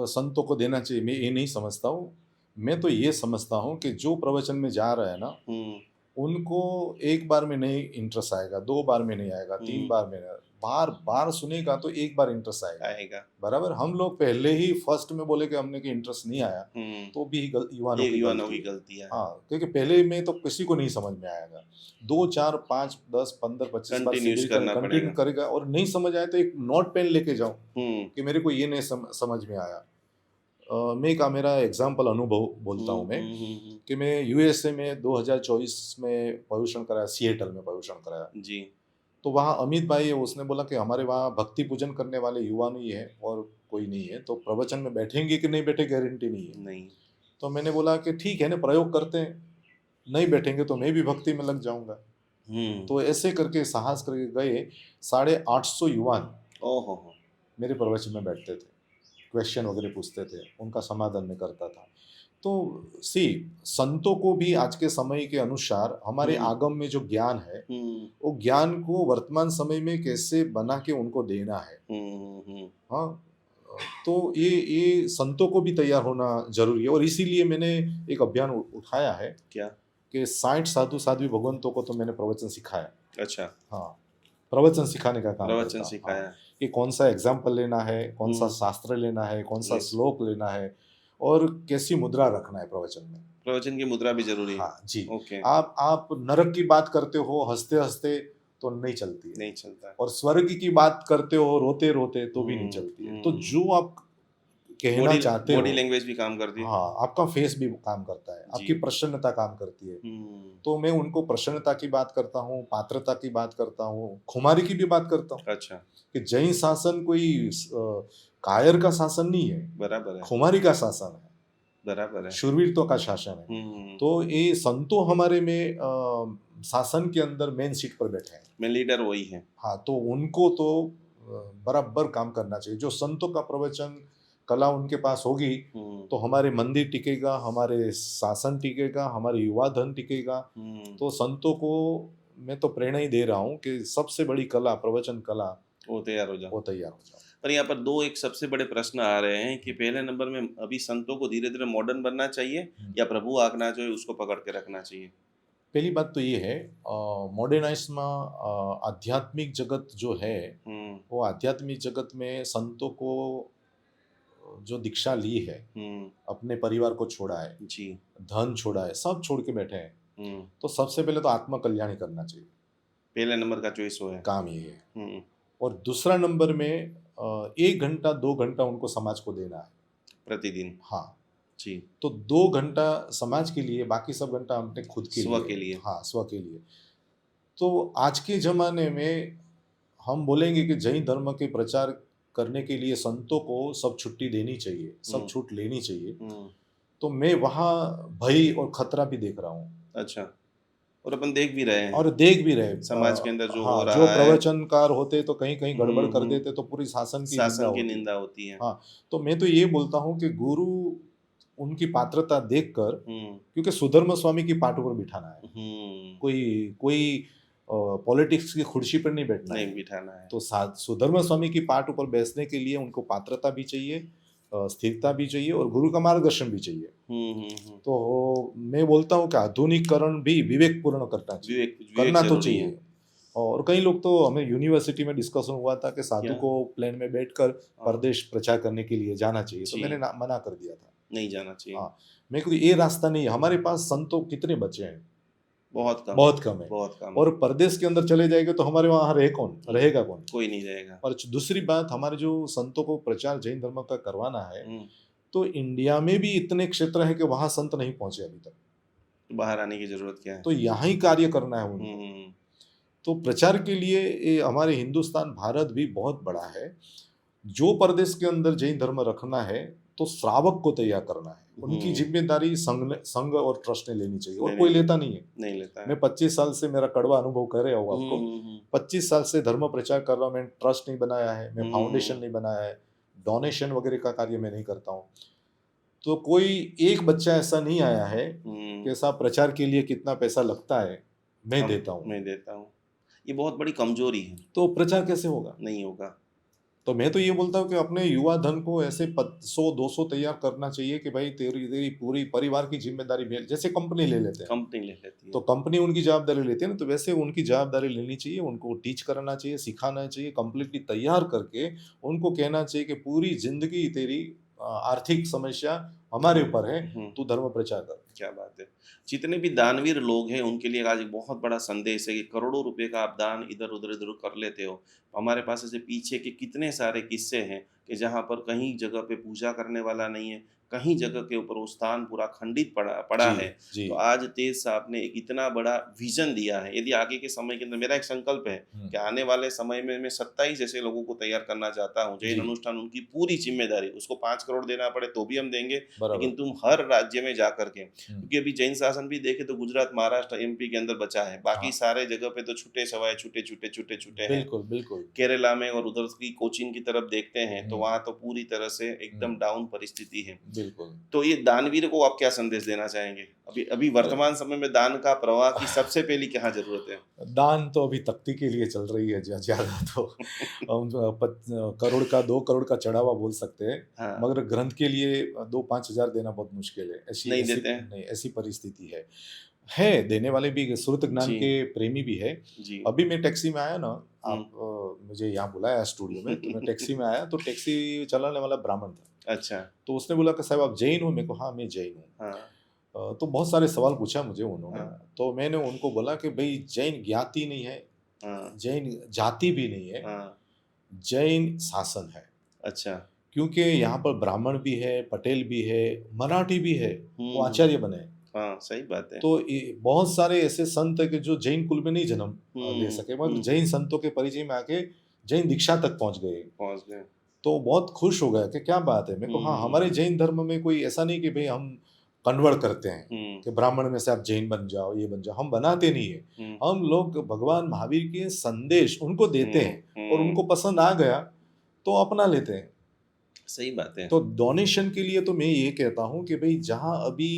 संतों को देना चाहिए, मैं ये नहीं समझता हूँ। मैं तो ये समझता हूँ कि जो प्रवचन में जा रहा है ना, हम्म उनको एक बार में नहीं इंटरेस्ट आएगा, 2 बार में नहीं आएगा, 3 हम्म, बार में नहीं, बार-बार सुनेगा तो एक बार इंटरेस्ट आएगा। आएगा। बराबर? हम लोग पहले ही फर्स्ट में बोले कि हमने कि इंटरेस्ट नहीं आया, हम्म, तो भी युवाओं ये की युवानों गलती की है। गलती है। हाँ, क्योंकि पहले में तो किसी को नहीं समझ में आएगा। 2, 4, 5, 10, 15, 25 बार कंटिन्यूस शिविर करना कंटिन्यू पड़ेगा। करेगा और नहीं समझ आए तो एक नोट पेन लेके जाओ हम्म कि मेरे को ये नहीं समझ में आया। मैं का मेरा एग्जाम्पल अनुभव बोलता हूँ मैं हम्म, कि मैं यूएसए में 2024 में प्रदूषण कराया, सिएटल में प्रदूषण कराया। जी। तो वहाँ अमित भाई है, उसने बोला कि हमारे वहाँ भक्ति पूजन करने वाले युवा नहीं है और कोई नहीं है, तो प्रवचन में बैठेंगे कि नहीं बैठे गारंटी नहीं है। नहीं। तो मैंने बोला कि ठीक है ना, प्रयोग करते हैं, नहीं बैठेंगे तो मैं भी भक्ति में लग जाऊंगा। हम्म। तो ऐसे करके साहस करके गए। 850 युवान ओहो। मेरे प्रवचन में बैठते थे, क्वेश्चन वगैरह पूछते थे, उनका समाधान मैं करता था। तो सी संतों को भी आज के समय के अनुसार हमारे हम्म आगम में जो ज्ञान है, हम्म वो ज्ञान को वर्तमान समय में कैसे बना के उनको देना है। हम्म। हाँ, तो ये संतों को भी तैयार होना जरूरी है, और इसीलिए मैंने एक अभियान उठाया है क्या? कि 60 साधु साध्वी भगवंतों को तो मैंने प्रवचन सिखाया। अच्छा। हाँ, प्रवचन सिखाने का काम प्रवचन करता हूँ। हाँ, सिखाया। कि कौन सा एग्जाम्पल लेना है, कौन सा हम्म। शास्त्र लेना है, कौन सा Yes. श्लोक लेना है, और कैसी मुद्रा रखना है प्रवचन में। प्रवचन की मुद्रा भी जरूरी है। हाँ जी। ओके। आप नरक की बात करते हो हंसते हंसते तो नहीं चलती है, नहीं चलता है। और स्वर्ग की बात करते हो रोते रोते तो भी नहीं चलती है। तो जो आप कहना बॉडी चाहते बॉडी हो, लैंग्वेज भी काम करती है। हाँ, आपका फेस भी काम करता है, आपकी जी। प्रसन्नता काम करती है। हम्म। तो मैं उनको प्रसन्नता की बात करता हूँ, पात्रता की बात करता हूँ, खुमारी की भी बात करता हूँ अच्छा। कि जैन शासन कोई कायर का शासन नहीं है, बराबर है। खुमारी का शासन है, बराबर है। शूरवीरत्व का शासन है। हम्म। तो ये संतो हमारे में शासन के अंदर मेन सीट पर बैठे हैं। मैं लीडर वही है। हाँ, तो उनको तो बराबर काम करना चाहिए। जो संतों का प्रवचन कला उनके पास होगी, तो हमारे मंदिर टिकेगा, हमारे शासन टिकेगा, हमारे युवा धन टिकेगा। तो संतों को मैं तो प्रेरणा ही दे रहा हूँ कि सबसे बड़ी कला प्रवचन कला, वो तैयार हो जाओ। वो तैयार हो जाओ। पर यहाँ पर दो एक सबसे बड़े प्रश्न आ रहे हैं कि पहले नंबर में अभी संतों को धीरे धीरे मॉडर्न बनना चाहिए या प्रभु आज्ञा जो है उसको पकड़ के रखना चाहिए। पहली बात तो ये है, मॉडर्नाइज में आध्यात्मिक जगत जो है, वो आध्यात्मिक जगत में संतों को जो दीक्षा ली है, अपने परिवार को छोड़ा है, जी। धन छोड़ा है, सब छोड़ के बैठे हैं। तो सबसे पहले तो आत्म कल्याण ही करना चाहिए, पहले नंबर का चॉइस वो है, काम ये है। हम्म। और दूसरा नंबर में 1 घंटा 2 घंटा उनको समाज को देना है प्रतिदिन। हाँ जी। तो 2 घंटा समाज के लिए, बाकी सब घंटा हमने खुद के स्व लिए, के लिए। हाँ, स्व के लिए। तो आज के जमाने में हम बोलेंगे कि जैन धर्म के प्रचार करने के लिए संतों को सब छुट्टी देनी चाहिए, सब छूट लेनी चाहिए। तो मैं वहाँ भय और खतरा भी देख रहा हूँ। अच्छा। और अपन देख भी रहे हैं, और देख भी रहे समाज के अंदर जो हाँ, हो जो रहा है। प्रवचनकार होते तो कहीं कहीं गड़बड़ कर देते तो पूरी शासन की निंदा होती है। हाँ, तो मैं तो ये बोलता हूँ कि गुरु उनकी पात्रता देखकर, क्योंकि सुधर्म स्वामी की पाट पर बिठाना है, कोई पॉलिटिक्स की कुर्सी पर नहीं बैठना नहीं है, बिठाना है। तो सुधर्म स्वामी की पाट ऊपर बैठने के लिए उनको पात्रता भी चाहिए, स्थिरता भी चाहिए, और गुरु का मार्गदर्शन भी चाहिए। तो मैं बोलता हूँ कि आधुनिकीकरण भी विवेकपूर्ण करना चाहिए, करना तो चाहिए। और कई लोग तो, हमें यूनिवर्सिटी में डिस्कशन हुआ था कि साधु को प्लेन में बैठकर परदेश प्रचार करने के लिए जाना चाहिए, तो मैंने मना कर दिया था, नहीं जाना चाहिए। हाँ, मेरे को ये रास्ता नहीं है। हमारे पास संत कितने बचे हैं, बहुत कम, बहुत कम है, बहुत कम। और परदेश के अंदर चले जाएंगे तो हमारे वहाँ रहेगा कौन, कोई नहीं रहेगा। और दूसरी बात, हमारे जो संतों को प्रचार जैन धर्म का करवाना है, तो इंडिया में भी इतने क्षेत्र है कि वहाँ संत नहीं पहुंचे अभी तक, तो बाहर आने की जरूरत क्या है, तो यहाँ ही कार्य करना है उनको। तो प्रचार के लिए हमारे हिंदुस्तान भारत भी बहुत बड़ा है, जो प्रदेश के अंदर जैन धर्म रखना है तो श्रावक को तैयार करना है, उनकी जिम्मेदारी संघ और ट्रस्ट ने लेनी चाहिए, और कोई लेता नहीं है। नहीं लेता है। मैं 25 साल से, मेरा कड़वा अनुभव कह रहे हो आपको, 25 साल से धर्म प्रचार कर रहा हूँ। मैंने ट्रस्ट नहीं बनाया है, मैं फाउंडेशन नहीं बनाया है, डोनेशन वगैरह का कार्य मैं नहीं करता हूँ। तो कोई एक बच्चा ऐसा नहीं आया है कि साहब प्रचार के लिए कितना पैसा लगता है, मैं देता हूँ। ये बहुत बड़ी कमजोरी है। तो प्रचार कैसे होगा? नहीं होगा। तो मैं तो ये बोलता हूँ कि अपने युवा धन को ऐसे 100-200 तैयार करना चाहिए कि भाई तेरी पूरी परिवार की जिम्मेदारी जैसे कंपनी ले लेते हैं, कंपनी ले लेती है तो कंपनी उनकी जवाबदारी लेती है ना, तो वैसे उनकी जवाबदारी लेनी चाहिए, उनको टीच करना चाहिए, सिखाना चाहिए, कंप्लीटली तैयार करके उनको कहना चाहिए कि पूरी जिंदगी तेरी आर्थिक समस्या हमारे ऊपर है, तू धर्म प्रचार कर। क्या बात है। जितने भी दानवीर लोग हैं उनके लिए आज एक बहुत बड़ा संदेश है कि करोड़ों रुपए का आप दान इधर उधर कर लेते हो। हमारे पास ऐसे पीछे के कितने सारे किस्से हैं कि जहाँ पर कहीं जगह पे पूजा करने वाला नहीं है, कहीं जगह के ऊपर वो स्थान पूरा खंडित पड़ा है। तो आज तेज साहब ने एक इतना बड़ा विजन दिया है। यदि आगे के समय के अंदर मेरा एक संकल्प है कि आने वाले समय में मैं 27 ऐसे लोगों को तैयार करना चाहता हूँ, जैन अनुष्ठान उनकी पूरी जिम्मेदारी, उसको 5 करोड़ देना पड़े तो भी हम देंगे, लेकिन तुम हर राज्य में जा करके, क्योंकि अभी जैन शासन भी देखे तो गुजरात, महाराष्ट्र, एमपी के अंदर बचा है, बाकी सारे जगह पे तो छुट्टे सवाए छुट्टे हैं। बिल्कुल। केरला में और उधर की कोचीन की तरफ देखते हैं तो वहां तो पूरी तरह से एकदम डाउन परिस्थिति है। तो ये दानवीर को आप क्या संदेश देना चाहेंगे? अभी वर्तमान समय में दान का प्रवाह की सबसे पहली क्या जरूरत है? दान तो अभी तख्ती के लिए चल रही है ज्यादा, तो हम 2 करोड़ का चढ़ावा बोल सकते हैं। हाँ। मगर ग्रंथ के लिए 2-5 हजार देना बहुत मुश्किल है। ऐसी परिस्थिति है देने वाले भी, श्रुत ज्ञान के प्रेमी भी है। अभी मैं टैक्सी में आया ना, आप मुझे यहाँ बुलाया स्टूडियो में, तो मैं टैक्सी में आया तो टैक्सी चलाने वाला ब्राह्मण था। अच्छा। तो उसने बोला कि साहब आप जैन हो? मेरे को हाँ मैं जैन हूँ। हाँ। तो बहुत सारे सवाल पूछा मुझे उन्होंने। हाँ। तो मैंने उनको बोला कि भाई जैन ज्ञाति नहीं है। हाँ। जैन जाति भी नहीं है। हाँ। जैन शासन है। अच्छा। क्योंकि यहाँ पर ब्राह्मण भी है, पटेल भी है, मराठी भी है, वो आचार्य बने। हाँ, सही बात है। तो बहुत सारे ऐसे संत है कि जो जैन कुल में नहीं जन्म ले सके, मगर जैन संतों के परिचय में आके जैन दीक्षा तक पहुंच गए। तो बहुत खुश हो गया कि क्या बात है। मेरे को हाँ, हमारे जैन धर्म में कोई ऐसा नहीं कि भाई हम कन्वर्ट करते हैं कि ब्राह्मण में से आप जैन बन जाओ, ये बन जाओ, हम बनाते नहीं है। हम लोग भगवान महावीर के संदेश उनको देते हैं और उनको पसंद आ गया तो अपना लेते हैं। सही बात है। तो डोनेशन के लिए तो मैं ये कहता हूँ कि भाई जहाँ अभी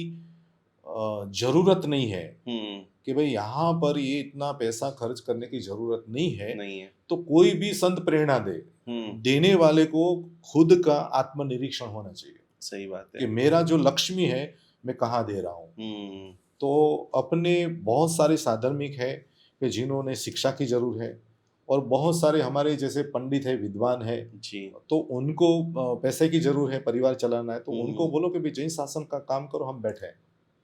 जरूरत नहीं है कि भाई यहाँ पर ये इतना पैसा खर्च करने की जरूरत नहीं है, तो कोई भी संत प्रेरणा दे, देने वाले को खुद का आत्मनिरीक्षण होना चाहिए। सही बात है कि मेरा जो लक्ष्मी है मैं कहाँ दे रहा हूँ। तो अपने बहुत सारे साधर्मिक है कि जिन्होंने शिक्षा की जरूर है, और बहुत सारे हमारे जैसे पंडित है, विद्वान है जी, तो उनको पैसे की जरूर है, परिवार चलाना है, तो उनको बोलो कि भाई जैन शासन का काम करो, हम बैठे हैं,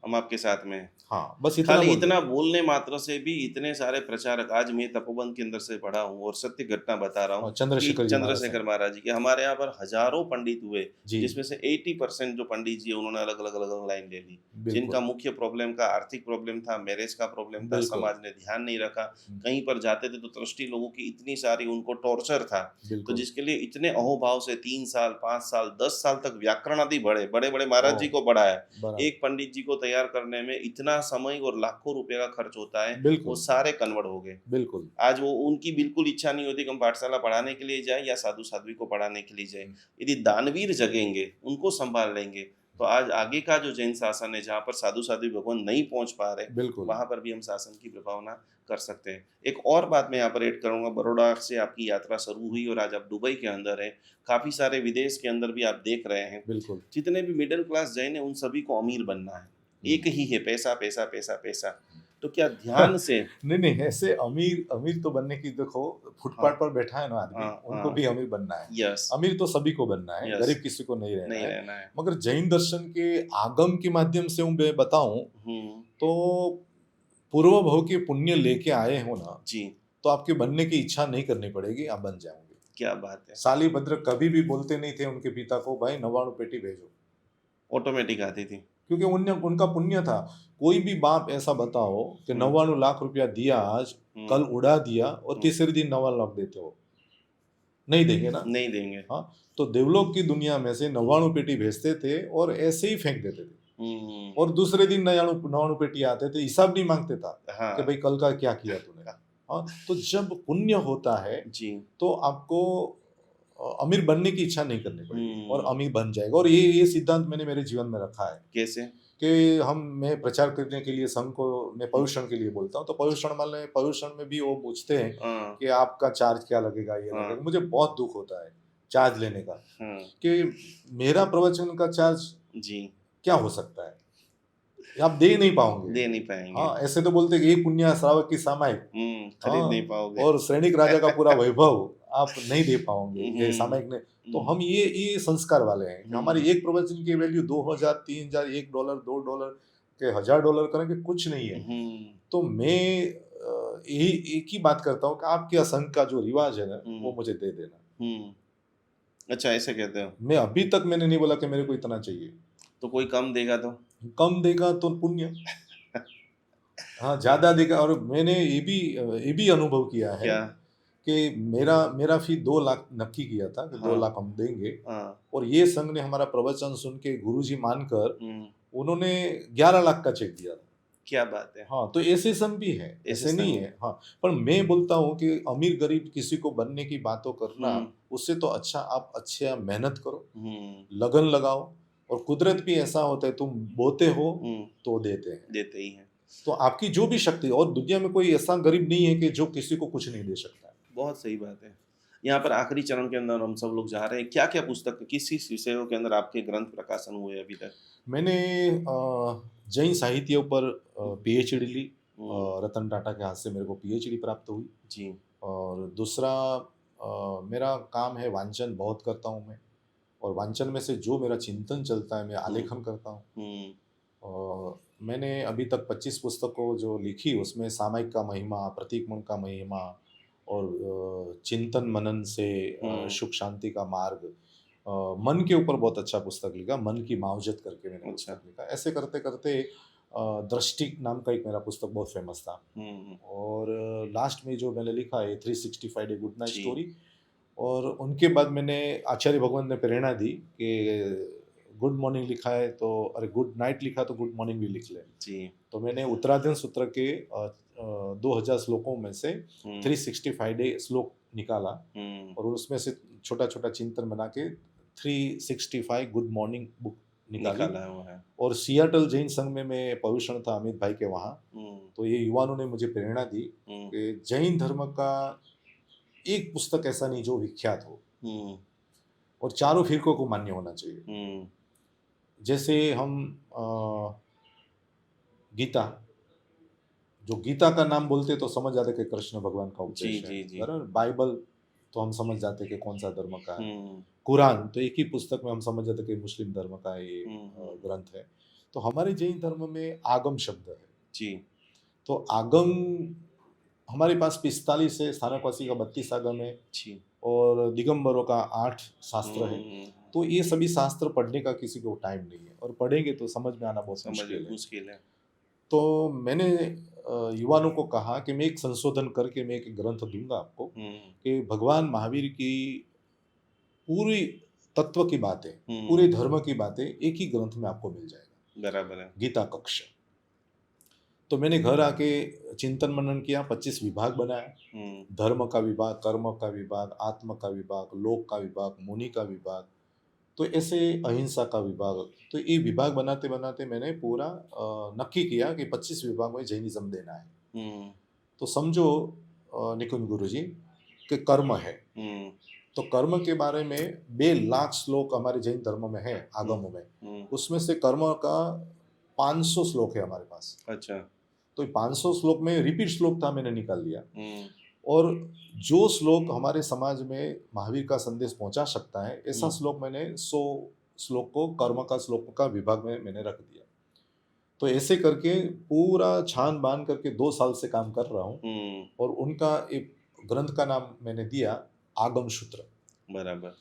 हम आपके साथ में। हाँ, बस इतना बोलने मात्र से भी इतने सारे प्रचारक, आज मैं तपोवन के अंदर से पढ़ा हूँ और सत्य घटना बता रहा हूँ, चंद्रशेखर महाराज जी के, हमारे यहाँ पर हजारों पंडित हुए, जिसमें से 80% जो पंडित जी उन्होंने अलग अलग लाइन ले ली, जिनका मुख्य प्रॉब्लम का आर्थिक प्रॉब्लम था, मैरिज का प्रॉब्लम था, समाज ने ध्यान नहीं रखा, कहीं पर जाते थे तो ट्रस्टी लोगों की इतनी सारी उनको टॉर्चर था, तो जिसके लिए इतने अहोभाव से 3 साल 5 साल 10 साल तक व्याकरण आदि बड़े बड़े महाराज जी को पढ़ाया। एक पंडित जी को तैयार करने में इतना समय और लाखों रुपए का खर्च होता है, वो सारे कन्वर्ट हो गए। बिल्कुल। आज वो उनकी बिल्कुल इच्छा नहीं होती कि हम पाठशाला पढ़ाने के लिए जाए या साधु साध्वी को पढ़ाने के लिए जाए। यदि दानवीर जगेंगे, उनको संभाल लेंगे, तो आज आगे का जो जैन शासन है, जहाँ पर साधु साध्वी भगवान नहीं पहुंच पा रहे, वहां पर भी हम शासन की प्रभावना कर सकते हैं। एक और बात मैं यहाँ पर ऐड करूंगा, बड़ौदा से आपकी यात्रा शुरू हुई और आज आप दुबई के अंदर है, काफी सारे विदेश के अंदर भी आप देख रहे हैं। बिल्कुल। जितने भी मिडिल क्लास जैन है उन सभी को अमीर बनना है, एक ही है, पैसा पैसा पैसा पैसा। तो क्या ध्यान से नहीं ऐसे अमीर तो बनने की, देखो फुटपाथ पर बैठा है ना आदमी, उनको भी अमीर बनना है। यस। अमीर तो सभी को बनना है, गरीब किसी को नहीं रहना है। मगर जैन दर्शन के आगम के माध्यम से मैं बताऊं तो पूर्व भव के पुण्य लेके आए हो ना जी, तो आपके बनने की इच्छा नहीं करनी पड़ेगी, आप बन जाओगे। क्या बात है। सालीभद्र कभी भी बोलते नहीं थे उनके पिता को, भाई 99 पेटी भेजो, ऑटोमेटिक आती थी, क्योंकि उनका पुण्य था। कोई भी बाप ऐसा बताओ कि 99 लाख रुपया दिया आज, कल उड़ा दिया और तीसरे दिन 9 लाख देते हो, नहीं देंगे ना। नहीं देंगे। हाँ, तो देवलोक की दुनिया में से 99 पेटी भेजते थे और ऐसे ही फेंक देते थे, और दूसरे दिन 99 पेटी आते थे, हिसाब नहीं मांगते था हाँ कि भाई कल का क्या किया तूने। हाँ, तो जब पुण्य होता है जी। तो आपको अमीर बनने की इच्छा नहीं करनी पड़ेगी और हम्म। अमीर बन जाएगा। और ये सिद्धांत मैंने मेरे जीवन में रखा है कैसे? कि मैं प्रचार करने के लिए संघ को मैं पर्यूषण के लिए बोलता हूँ, तो पर्यूषण में भी वो पूछते हैं हाँ कि आपका चार्ज क्या लगेगा, ये हाँ लगेगा। मुझे बहुत दुख होता है चार्ज लेने का, हाँ कि मेरा प्रवचन का चार्ज जी। क्या हो सकता है, ये आप दे नहीं पाओगे। दे नहीं पाएंगे। हाँ, ऐसे तो बोलते हैं कि एक पुण्य श्रावक की सामायिक, खरीद नहीं हाँ, पाओगे। और सैनिक राजा का पूरा वैभव आप नहीं दे पाओगे ये हम्म। सामायिक ने। तो हम ये संस्कार वाले हैं कि हमारी एक प्रवचन की वैल्यू 2000, 3000, $1, $2 के $1000 करेंगे, कुछ नहीं है। तो मैं यही एक ही बात करता हूँ कि आपके असंग का जो रिवाज है ना, वो मुझे दे देना। अच्छा, ऐसे कहते हो? मैं अभी तक मैंने नहीं बोला कि मेरे को इतना चाहिए। तो कोई कम देगा तो? कम देगा तो पुण्य, हाँ, ज्यादा देगा। और मैंने ये भी अनुभव किया है क्या? कि मेरा फी 2 लाख नक्की किया था कि 2 लाख हम देंगे, हाँ। और ये संघ ने हमारा प्रवचन सुन के गुरुजी मानकर हम्म। उन्होंने 11 लाख का चेक दिया था। क्या बात है! हाँ, तो ऐसे संघ भी है, ऐसे ऐसे नहीं संघ है। हाँ, पर मैं बोलता हूँ कि अमीर गरीब किसी को बनने की बातों करना, उससे तो अच्छा आप अच्छा मेहनत करो, लगन लगाओ, और कुदरत भी ऐसा होता है, तुम बोते हो तो देते ही हैं। तो आपकी जो भी शक्ति, और दुनिया में कोई ऐसा गरीब नहीं है कि जो किसी को कुछ नहीं दे सकता है। बहुत सही बात है। यहाँ पर आखिरी चरण के अंदर हम सब लोग जा रहे हैं। क्या-क्या पुस्तक, किस विषयों के अंदर आपके ग्रंथ प्रकाशन हुए अभी तक? मैंने जैन साहित्य पर पीएचडी ली, हुँ, रतन टाटा के हाथ से मेरे को पीएचडी प्राप्त हुई। जी। और दूसरा मेरा काम है, वांचन बहुत करता हूँ मैं, और वांचन में से जो मेरा चिंतन चलता है मैं आलेखन करता हूँ। हुँ, और मैंने अभी तक 25 पुस्तकों जो लिखी, उसमें सामायिक का महिमा, प्रतीक मन का महिमा, और चिंतन मनन से हुँ, सुख शांति का मार्ग, मन के ऊपर बहुत अच्छा पुस्तक लिखा, मन की मावजत करके मैंने अच्छा। पुस्तक लिखा। ऐसे करते करते दृष्टि नाम का एक मेरा पुस्तक बहुत फेमस था। हुँ, और लास्ट में जो मैंने लिखा है 365 डे गुड नाइट जी, स्टोरी। और उनके बाद मैंने आचार्य भगवंत ने प्रेरणा दी कि गुड मॉर्निंग लिखा है तो, अरे गुड नाइट लिखा तो गुड मॉर्निंग भी लिख ले। जी। तो मैंने उत्तराधीन सूत्र के 2000 श्लोकों में से हुँ, 365 डे श्लोक निकाला, हुँ, और उसमें से छोटा छोटा चिंतन बना के 365 गुड मॉर्निंग बुक निकाली। निकाला हुआ है। और सियाटल जैन संघ में मैं पर्यूषण था अमित भाई के वहाँ। हुँ, तो ये युवाओं ने मुझे प्रेरणा दी हुँ, कि जैन धर्म का एक पुस्तक ऐसा नहीं जो विख्यात हो, हुँ, और चारों फिरकों को मान्य होना चाहिए। हुँ, जैसे हम गीता, जो गीता का नाम बोलते तो समझ जाते कि कृष्ण भगवान का जी, उपदेश है। जी, जी। बराबर, बाइबल तो हम समझ जाते कि कौन सा धर्म का है। हुँ, कुरान तो एक ही पुस्तक में हम समझ जाते कि मुस्लिम धर्म का ये हुँ, ग्रंथ है। तो हमारे जैन धर्म में आगम शब्द है। जी। तो आगम हमारे पास 45 है, स्थानकवासी का 32 आगम है, जी। और दिगंबरों का 8 शास्त्र है। हुँ, तो ये सभी शास्त्र पढ़ने का किसी को टाइम नहीं है, और पढ़ेंगे तो समझ में आना बहुत समझ मुश्किल है। मुश्किल है। तो मैंने युवाओं को कहा कि मैं एक संशोधन करके मैं एक ग्रंथ दूंगा आपको, हुँ, कि भगवान महावीर की पूरी तत्व की बातें, पूरे हुँ, धर्म की बातें एक ही ग्रंथ में आपको मिल जाएगा, बराबर है। गीता कक्ष। तो मैंने घर आके चिंतन मनन किया, 25 विभाग बनाया। हुँ, धर्म का विभाग, कर्म का विभाग, आत्म का विभाग, लोक का विभाग, मुनि का विभाग, तो ऐसे अहिंसा का विभाग। तो ये विभाग बनाते बनाते मैंने पूरा नक्की किया कि 25 विभाग में जैनिज्म देना है। हुँ, तो समझो निकुंज गुरु जी कि कर्म है, हुँ, तो कर्म के बारे में 2 लाख श्लोक हमारे जैन धर्म में है, हुँ, आगमों में। हुँ, उसमें से कर्म का 500 श्लोक है हमारे पास। अच्छा। तो 500 श्लोक में रिपीट श्लोक था, मैंने निकाल लिया। हुँ, और जो श्लोक हमारे समाज में महावीर का संदेश पहुंचा सकता है, ऐसा हुँ, श्लोक मैंने 100 श्लोक को कर्म का श्लोक का विभाग में मैंने रख दिया। तो ऐसे करके पूरा छान बांध करके 2 साल से काम कर रहा हूँ। हुँ, और उनका एक ग्रंथ का नाम मैंने दिया आगम सूत्र। बराबर।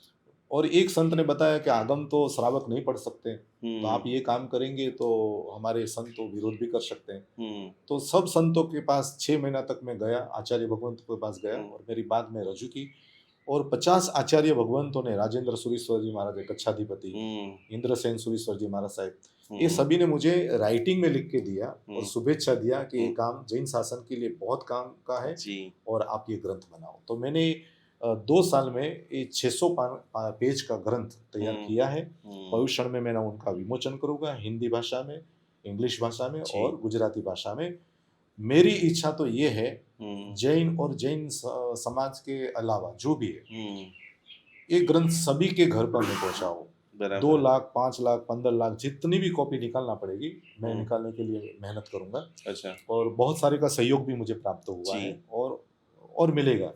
और एक संत ने बताया कि आगम तो श्रावक नहीं पढ़ सकते, तो हुँ, आप ये काम करेंगे तो हमारे संत तो विरोध भी कर सकते हैं। हुँ, तो सब संतों के पास 6 महीना तक मैं गया, आचार्य भगवंत के पास गया, हुँ, और मेरी बात मैं रजू की। और 50 आचार्य भगवंतों ने, राजेंद्र सूरीश्वर जी महाराज, कच्छाधिपति, इंद्रसेन सूरीश्वर जी महाराज साहब, ये सभी ने मुझे राइटिंग में लिख के दिया और शुभेच्छा दिया कि ये काम जैन शासन के लिए बहुत काम का है जी और आप ये ग्रंथ बनाओ। तो मैंने 2 साल में ये 600 पेज का ग्रंथ तैयार किया है। भविष्य में मैं उनका विमोचन करूंगा, हिंदी भाषा में, इंग्लिश भाषा में जी। और गुजराती भाषा में। मेरी इच्छा तो ये है, जैन और जैन समाज के अलावा जो भी है, ये ग्रंथ सभी के घर पर मैं पहुंचाऊं। 2 लाख, 5 लाख, 15 लाख, जितनी भी कॉपी निकालना पड़ेगी मैं निकालने के लिए मेहनत करूंगा। अच्छा। और बहुत सारे का सहयोग भी मुझे प्राप्त हुआ है और मिलेगा।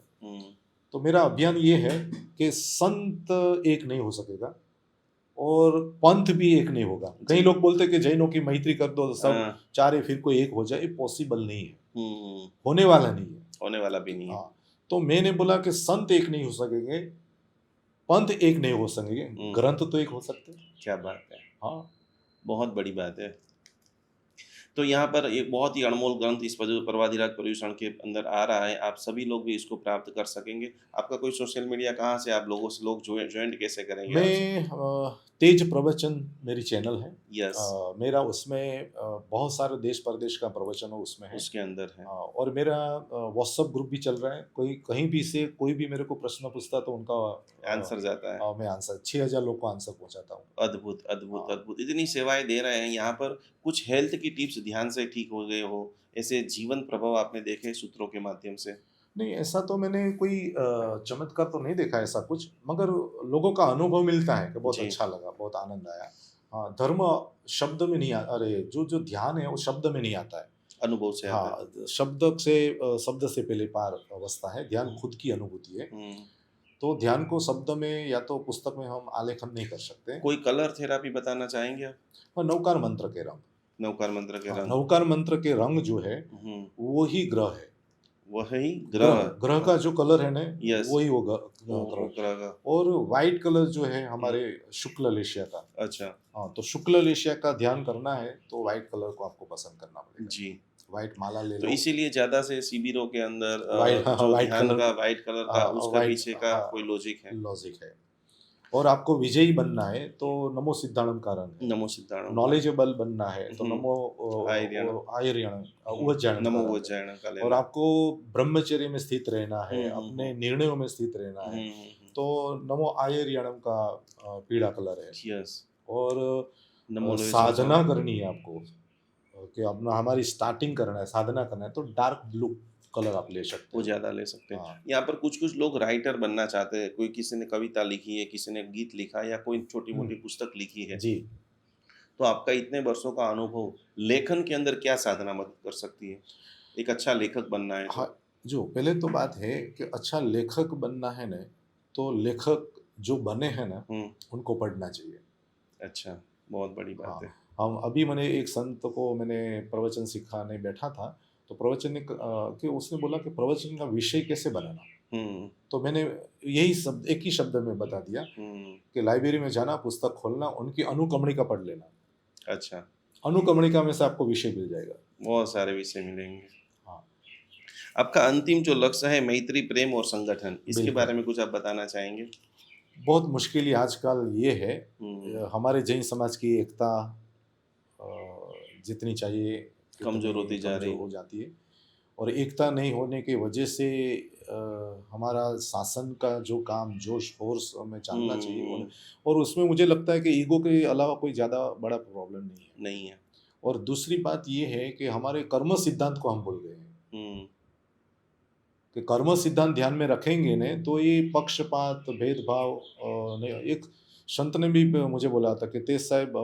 तो मेरा अभियान ये है कि संत एक नहीं हो सकेगा और पंथ भी एक नहीं होगा। कई लोग बोलते हैं कि जैनों की मैत्री कर दो, सब चारे फिर कोई एक हो जाए, ये पॉसिबल नहीं है, होने वाला नहीं है, होने वाला भी नहीं है। तो मैंने बोला कि संत एक नहीं हो सकेंगे, पंथ एक नहीं हो सकेंगे, ग्रंथ तो एक हो सकते हैं। क्या बात है, हाँ, बहुत बड़ी बात है। तो यहाँ पर एक बहुत ही अनमोल ग्रंथ इस प्रवादिराज पर्युषण के अंदर आ रहा है, आप सभी लोग भी इसको प्राप्त कर सकेंगे। आपका कोई सोशल मीडिया कहाँ से, आप लोगों से लोग ज्वाइन कैसे करेंगे? मैं तेज प्रवचन मेरी चैनल है। यस। मेरा उसमें बहुत सारे देश प्रदेश का प्रवचन उसमें है, उसके अंदर है। और मेरा व्हाट्सएप ग्रुप भी चल रहा है। कोई कहीं भी से कोई भी मेरे को प्रश्न पूछता तो उनका आंसर जाता है। मैं आंसर 6000 लोग को आंसर पहुंचाता हूँ। अद्भुत अद्भुत अद्भुत, इतनी सेवाएं दे रहे हैं। यहाँ पर कुछ हेल्थ की टिप्स ध्यान से ठीक हो गए हो, ऐसे जीवन प्रभाव आपने देखे सूत्रों के माध्यम से? नहीं, ऐसा तो मैंने कोई चमत्कार तो नहीं देखा ऐसा कुछ, मगर लोगों का अनुभव मिलता है कि बहुत अच्छा लगा, बहुत आनंद आया। हाँ, धर्म शब्द में नहीं अरे जो ध्यान है वो शब्द में नहीं आता है, अनुभव से आता है। हाँ, शब्द से पहले पार अवस्था है, ध्यान खुद की अनुभूति है। तो ध्यान को शब्द में या तो पुस्तक में हम आलेखन नहीं कर सकते। कोई कलर थेरापी बताना चाहेंगे आप? नवकार मंत्र के रंग, नवकार मंत्र के रंग, नवकार मंत्र के रंग जो है वो ही ग्रह है, वही ग्रह का जो कलर है ना, वही वो ग्रह का। और व्हाइट कलर जो है हमारे शुक्ल लेशिया का। अच्छा। हाँ, तो शुक्ल लेशिया का ध्यान करना है तो व्हाइट कलर को आपको पसंद करना पड़ेगा जी। व्हाइट माला ले लो। तो इसीलिए ज्यादा से शिविरों के अंदर व्हाइट कलर का उसका पीछे का कोई लॉजिक है। और आपको विजयी बनना है तो नमो सिद्धाणम कारण है, नमो सिद्धाणम। नॉलेजेबल बनना है तो नमो आयर्यण नमो वज्जायण। और आपको ब्रह्मचर्य में स्थित रहना है, अपने निर्णयों में स्थित रहना है तो नमो आयर्यणम का पीला कलर है। यस। और साधना करनी है आपको कि अपना हमारी स्टार्टिंग करना है, साधना करना है तो डार्क ब्लू कलर आप ले सकते हैं, वो ज्यादा ले सकते हैं। यहाँ पर कुछ लोग राइटर बनना चाहते हैं, कोई किसी ने कविता लिखी है, किसी ने गीत लिखा है या कोई छोटी मोटी पुस्तक लिखी है जी। तो आपका इतने वर्षों का अनुभव लेखन के अंदर क्या साधना मदद कर सकती है, एक अच्छा लेखक बनना है? हाँ, जो पहले तो बात है कि अच्छा लेखक बनना है ना, तो लेखक जो बने हैं ना उनको पढ़ना चाहिए। अच्छा, बहुत बड़ी बात है। हम अभी मैंने एक संत को मैंने प्रवचन सिखाने बैठा था तो प्रवचन ने कि उसने बोला कि प्रवचन का विषय कैसे बनाना, तो मैंने यही शब्द एक ही शब्द में बता दिया कि लाइब्रेरी में जाना, पुस्तक खोलना, उनकी अनुक्रमणिका पढ़ लेना। अच्छा। अनुक्रमणिका में से आपको विषय मिल जाएगा, बहुत सारे विषय मिलेंगे। हाँ। आपका अंतिम जो लक्ष्य है मैत्री, प्रेम और संगठन, इसके बारे में कुछ आप बताना चाहेंगे? बहुत मुश्किल आजकल ये है, हमारे जैन समाज की एकता जितनी चाहिए कमजोर होती जा रही हो जाती है, और एकता नहीं होने की वजह से हमारा शासन का जो काम जोश फोर्स में चलना चाहिए, और उसमें मुझे लगता है कि ईगो के अलावा कोई ज़्यादा बड़ा प्रॉब्लम नहीं है। और दूसरी बात ये है कि हमारे कर्म सिद्धांत को हम भूल गए हैं कि कर्म सिद्धांत ध्यान में रखेंगे ने तो ये पक्षपात भेदभाव नहीं। एक संत ने भी मुझे बोला था कि तेज साहब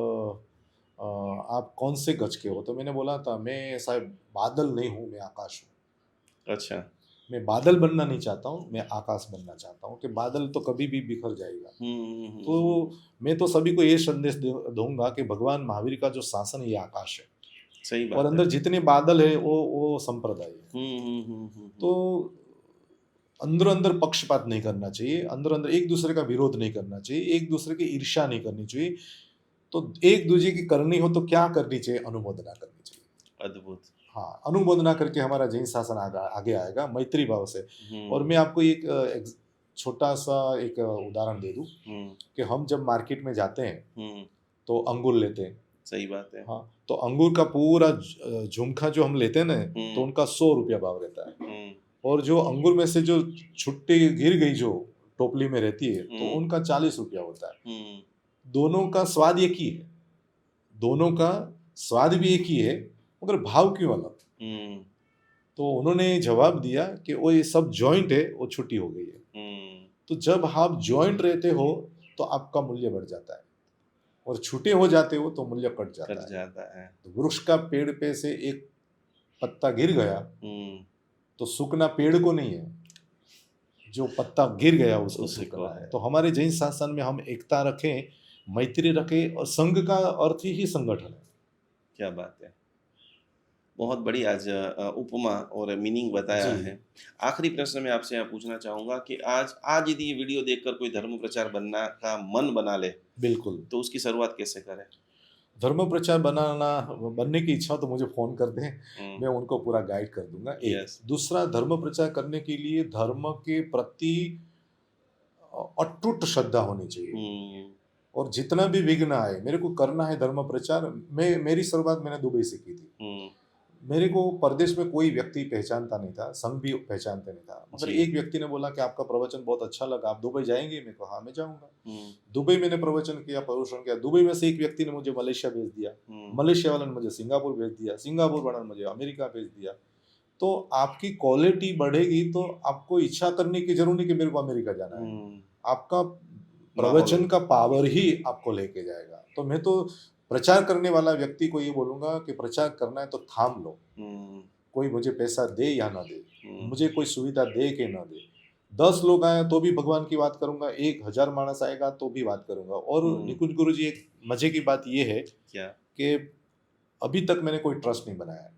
आप कौन से गज के हो, तो मैंने बोला था मैं साहब बादल नहीं हूँ, मैं आकाश हूँ। अच्छा। मैं बादल बनना नहीं चाहता हूँ, मैं आकाश बनना चाहता हूँ कि बादल तो कभी भी बिखर जाएगा। तो मैं तो सभी को ये संदेश दूंगा कि भगवान महावीर का जो शासन है ये आकाश है। सही बात और अंदर जितने बादल है वो संप्रदाय है। तो अंदर पक्षपात नहीं करना चाहिए, अंदर एक दूसरे का विरोध नहीं करना चाहिए, एक दूसरे की ईर्ष्या नहीं करनी चाहिए। तो एक दूसरे की करनी हो तो क्या करनी चाहिए? अनुमोदना करनी चाहिए। अद्भुत। हाँ, अनुमोदना करके हमारा जैन शासन आगे आएगा मैत्री भाव से। और मैं आपको एक छोटा सा एक उदाहरण दे दूं कि हम जब मार्केट में जाते हैं तो अंगूर लेते हैं। सही बात है। हाँ, तो अंगूर का पूरा झुमका जो हम लेते हैं ना, तो उनका 100 रुपया भाव रहता है। और जो अंगूर में से जो छुट्टी गिर गई जो टोपली में रहती है, तो उनका 40 रुपया होता है। दोनों का स्वाद एक ही है, दोनों का स्वाद भी एक ही है, मगर भाव क्यों अलग? तो उन्होंने जवाब दिया कि वो ये सब जॉइंट है, वो छुट्टी हो गई है। तो जब आप जॉइंट रहते हो तो आपका मूल्य बढ़ जाता है, और छूटे हो जाते हो तो मूल्य कट जाता है। तो वृक्ष का पेड़ पे से एक पत्ता गिर गया तो सूखना पेड़ को नहीं है, जो पत्ता गिर गया उसको सूखना है। तो हमारे जैन शासन में हम एकता रखें, मैत्री रखें, और संघ का अर्थ ही संगठन है। क्या बात है, बहुत बड़ी आज उपमा और मीनिंग बताया है। आखिरी प्रश्न मैं आपसे यहाँ पूछना चाहूँगा कि आज यदि ये वीडियो देखकर कोई धर्म प्रचार बनना का मन बना ले, बिल्कुल, तो उसकी शुरुआत कैसे करें? धर्म प्रचार बनने की इच्छा तो मुझे फोन कर दें, मैं उनको पूरा गाइड कर दूंगा। दूसरा, धर्म प्रचार करने के लिए धर्म के प्रति अटूट श्रद्धा होनी चाहिए। और जितना भी विघ्न आए, मेरे को करना है धर्म प्रचार। मेरी शुरुआत मैंने दुबई से की थी। मेरे को प्रदेश में कोई व्यक्ति पहचानता नहीं था, संघ भी पहचानते नहीं था, मगर एक व्यक्ति ने बोला कि आपका प्रवचन बहुत अच्छा लगा, आप दुबई जाएंगे? मैं कहा हाँ, मैं जाऊंगा। दुबई मैंने प्रवचन किया, प्रदर्शन किया। दुबई में से एक व्यक्ति ने मुझे मलेशिया भेज दिया, मलेशिया वाले ने मुझे सिंगापुर भेज दिया, सिंगापुर वाला ने मुझे अमेरिका भेज दिया। तो आपकी क्वालिटी बढ़ेगी तो आपको इच्छा करने की जरूरत नहीं कि मेरे को अमेरिका जाना है, आपका प्रवचन का पावर ही आपको लेके जाएगा। तो मैं तो प्रचार करने वाला व्यक्ति को ये बोलूंगा कि प्रचार करना है तो थाम लो। कोई मुझे पैसा दे या ना दे, मुझे कोई सुविधा दे के ना दे, 10 लोग आए तो भी भगवान की बात करूंगा, 1000 मानस आएगा तो भी बात करूंगा। और निकुंज गुरु जी, एक मजे की बात ये है क्या कि अभी तक मैंने कोई ट्रस्ट नहीं बनाया,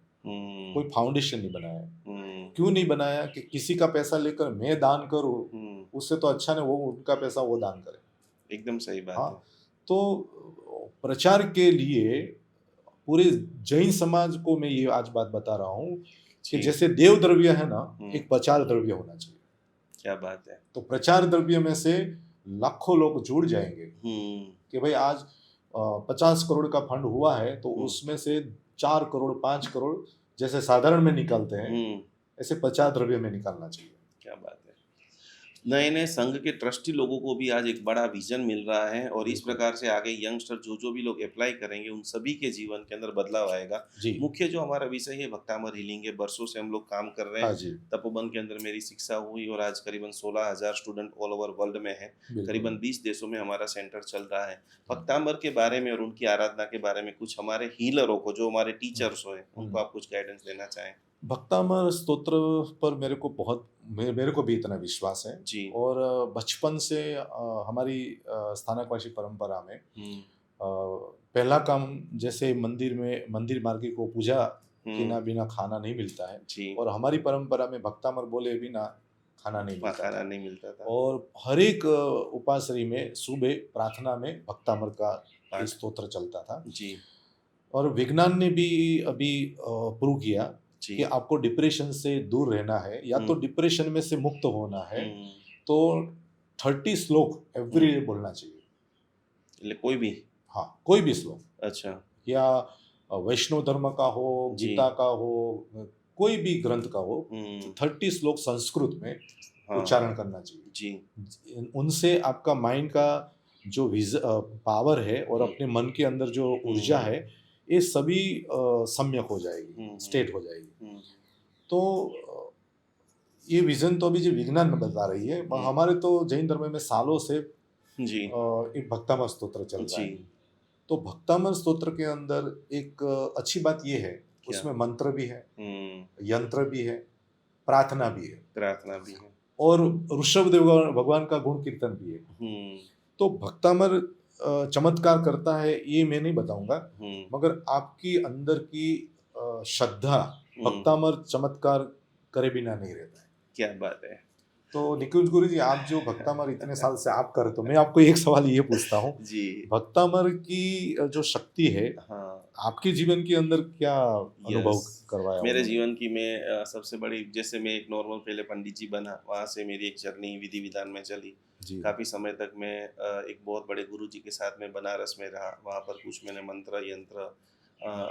कोई फाउंडेशन नहीं बनाया। क्यों नहीं बनाया? कि किसी का पैसा लेकर मैं दान करूं, उससे तो अच्छा नहीं वो उनका पैसा वो दान करे। एकदम सही बात है। तो प्रचार के लिए पूरे जैन समाज को मैं ये आज बात बता रहा हूँ कि जैसे देव द्रव्य है ना, एक प्रचार द्रव्य होना चाहिए। क्या बात है। तो प्रचार द्रव्य में से लाखों लोग जुड़ जाएंगे कि भाई आज 50 करोड़ का फंड हुआ है, तो उसमें से 4 करोड़ 5 करोड़ जैसे साधारण में निकालते हैं, ऐसे प्रचार द्रव्य में निकालना चाहिए। क्या बात है। नए नए संघ के ट्रस्टी लोगों को भी आज एक बड़ा विजन मिल रहा है, और इस प्रकार से आगे यंगस्टर जो भी लोग अप्लाई करेंगे उन सभी के जीवन के अंदर बदलाव आएगा। मुख्य जो हमारा विषय है भक्तामर हीलिंग है, बरसों से हम लोग काम कर रहे हैं। तपोवन के अंदर मेरी शिक्षा हुई और आज करीबन 16,000 स्टूडेंट ऑल ओवर वर्ल्ड में है, करीबन 20 देशों में हमारा सेंटर चल रहा है। भक्तामर के बारे में और उनकी आराधना के बारे में कुछ हमारे हीलरों को, जो हमारे टीचर्स हैं, उनको आप कुछ गाइडेंस देना चाहें? भक्तामर स्तोत्र पर मेरे को भी इतना विश्वास है जी। और बचपन से हमारी स्थानकवासी परंपरा में पहला काम, जैसे मंदिर मार्गी को पूजा के बिना खाना नहीं मिलता है जी। और हमारी परंपरा में भक्तामर बोले बिना खाना नहीं मिलता था। और हर एक उपासरी में सुबह प्रार्थना में भक्तामर का स्तोत्र चलता था जी। और विज्ञान ने भी अभी प्रूव किया कि आपको डिप्रेशन से दूर रहना है या तो डिप्रेशन में से मुक्त होना है, तो 30 श्लोक एवरी डे बोलना चाहिए। कोई भी? हाँ, कोई भी श्लोक। अच्छा। या वैष्णव धर्म का हो, गीता का हो, कोई भी ग्रंथ का हो, 30 श्लोक संस्कृत में उच्चारण करना चाहिए जी। उनसे आपका माइंड का जो पावर है और अपने मन के अंदर जो ऊर्जा है, ये सभी सम्यक हो जाएगी, स्टेट हो जाएगी। तो ये विजन तो अभी जो विज्ञान में बता रही है, हमारे तो जैन धर्म में सालों से जी एक भक्तामर स्तोत्र चल रहा है। तो भक्तामर स्तोत्र के अंदर एक अच्छी बात ये है, उसमें मंत्र भी है, यंत्र भी है, प्रार्थना भी है और ऋषभदेव भगवान का गुण कीर्तन भी है। तो भक्तामर चमत्कार करता है ये मैं नहीं बताऊंगा, मगर आपकी अंदर की श्रद्धा भक्तामर चमत्कार करे बिना नहीं रहता है। क्या बात है। तो निकुंज गुरु जी, आप जो भक्तामर इतने साल से आप कर रहे, तो मैं आपको एक सवाल ये पूछता हूँ, जी। भक्तामर की जो शक्ति है, हाँ। आपके जीवन के अंदर क्या अनुभव यस। करवाया मेरे उन्होंने? जीवन की मैं सबसे बड़ी, जैसे मैं एक नॉर्मल पहले पंडित जी बना, वहाँ से मेरी एक जर्नी विधि विधान में चली। जी। काफ़ी समय तक मैं एक बहुत बड़े गुरु जी के साथ में बनारस में रहा। वहाँ पर कुछ मैंने मंत्र, यंत्र,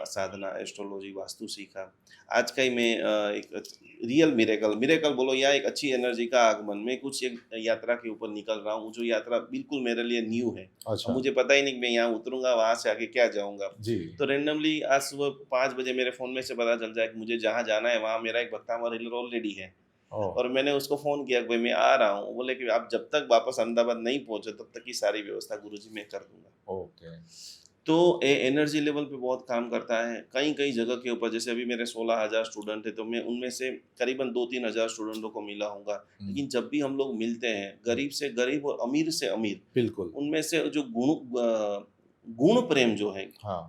साधना, एस्ट्रोलॉजी, वास्तु सीखा। आज का ही मैं एक रियल मिरेकल मिरेकल बोलो या एक अच्छी एनर्जी का आगमन, मैं कुछ एक यात्रा के ऊपर निकल रहा हूँ, जो यात्रा बिल्कुल मेरे लिए न्यू है। अब अच्छा। मुझे पता ही नहीं कि मैं यहाँ उतरूँगा, वहाँ से आगे क्या जाऊँगा। जी। तो रैंडमली आज सुबह 5 बजे मेरे फ़ोन में से पता चल जाए कि मुझे जहाँ जाना है वहाँ मेरा एक भक्तामर हीलर ऑलरेडी है। ओह! और मैंने उसको फ़ोन किया कि भाई मैं आ रहा हूँ। वो बोले कि आप जब तक वापस अहमदाबाद नहीं पहुँचे तब तक की सारी व्यवस्था गुरुजी मैं कर दूँगा। ओके। तो एनर्जी लेवल पे बहुत काम करता है। कई-कई जगह के ऊपर, जैसे अभी मेरे 16,000 स्टूडेंट हैं, तो मैं उनमें से करीबन 2-3 हज़ार स्टूडेंटों को मिला हूँगा। हुँ, लेकिन जब भी हम लोग मिलते हैं, गरीब से गरीब और अमीर से अमीर, बिल्कुल। उनमें से जो गुण प्रेम जो है, हाँ।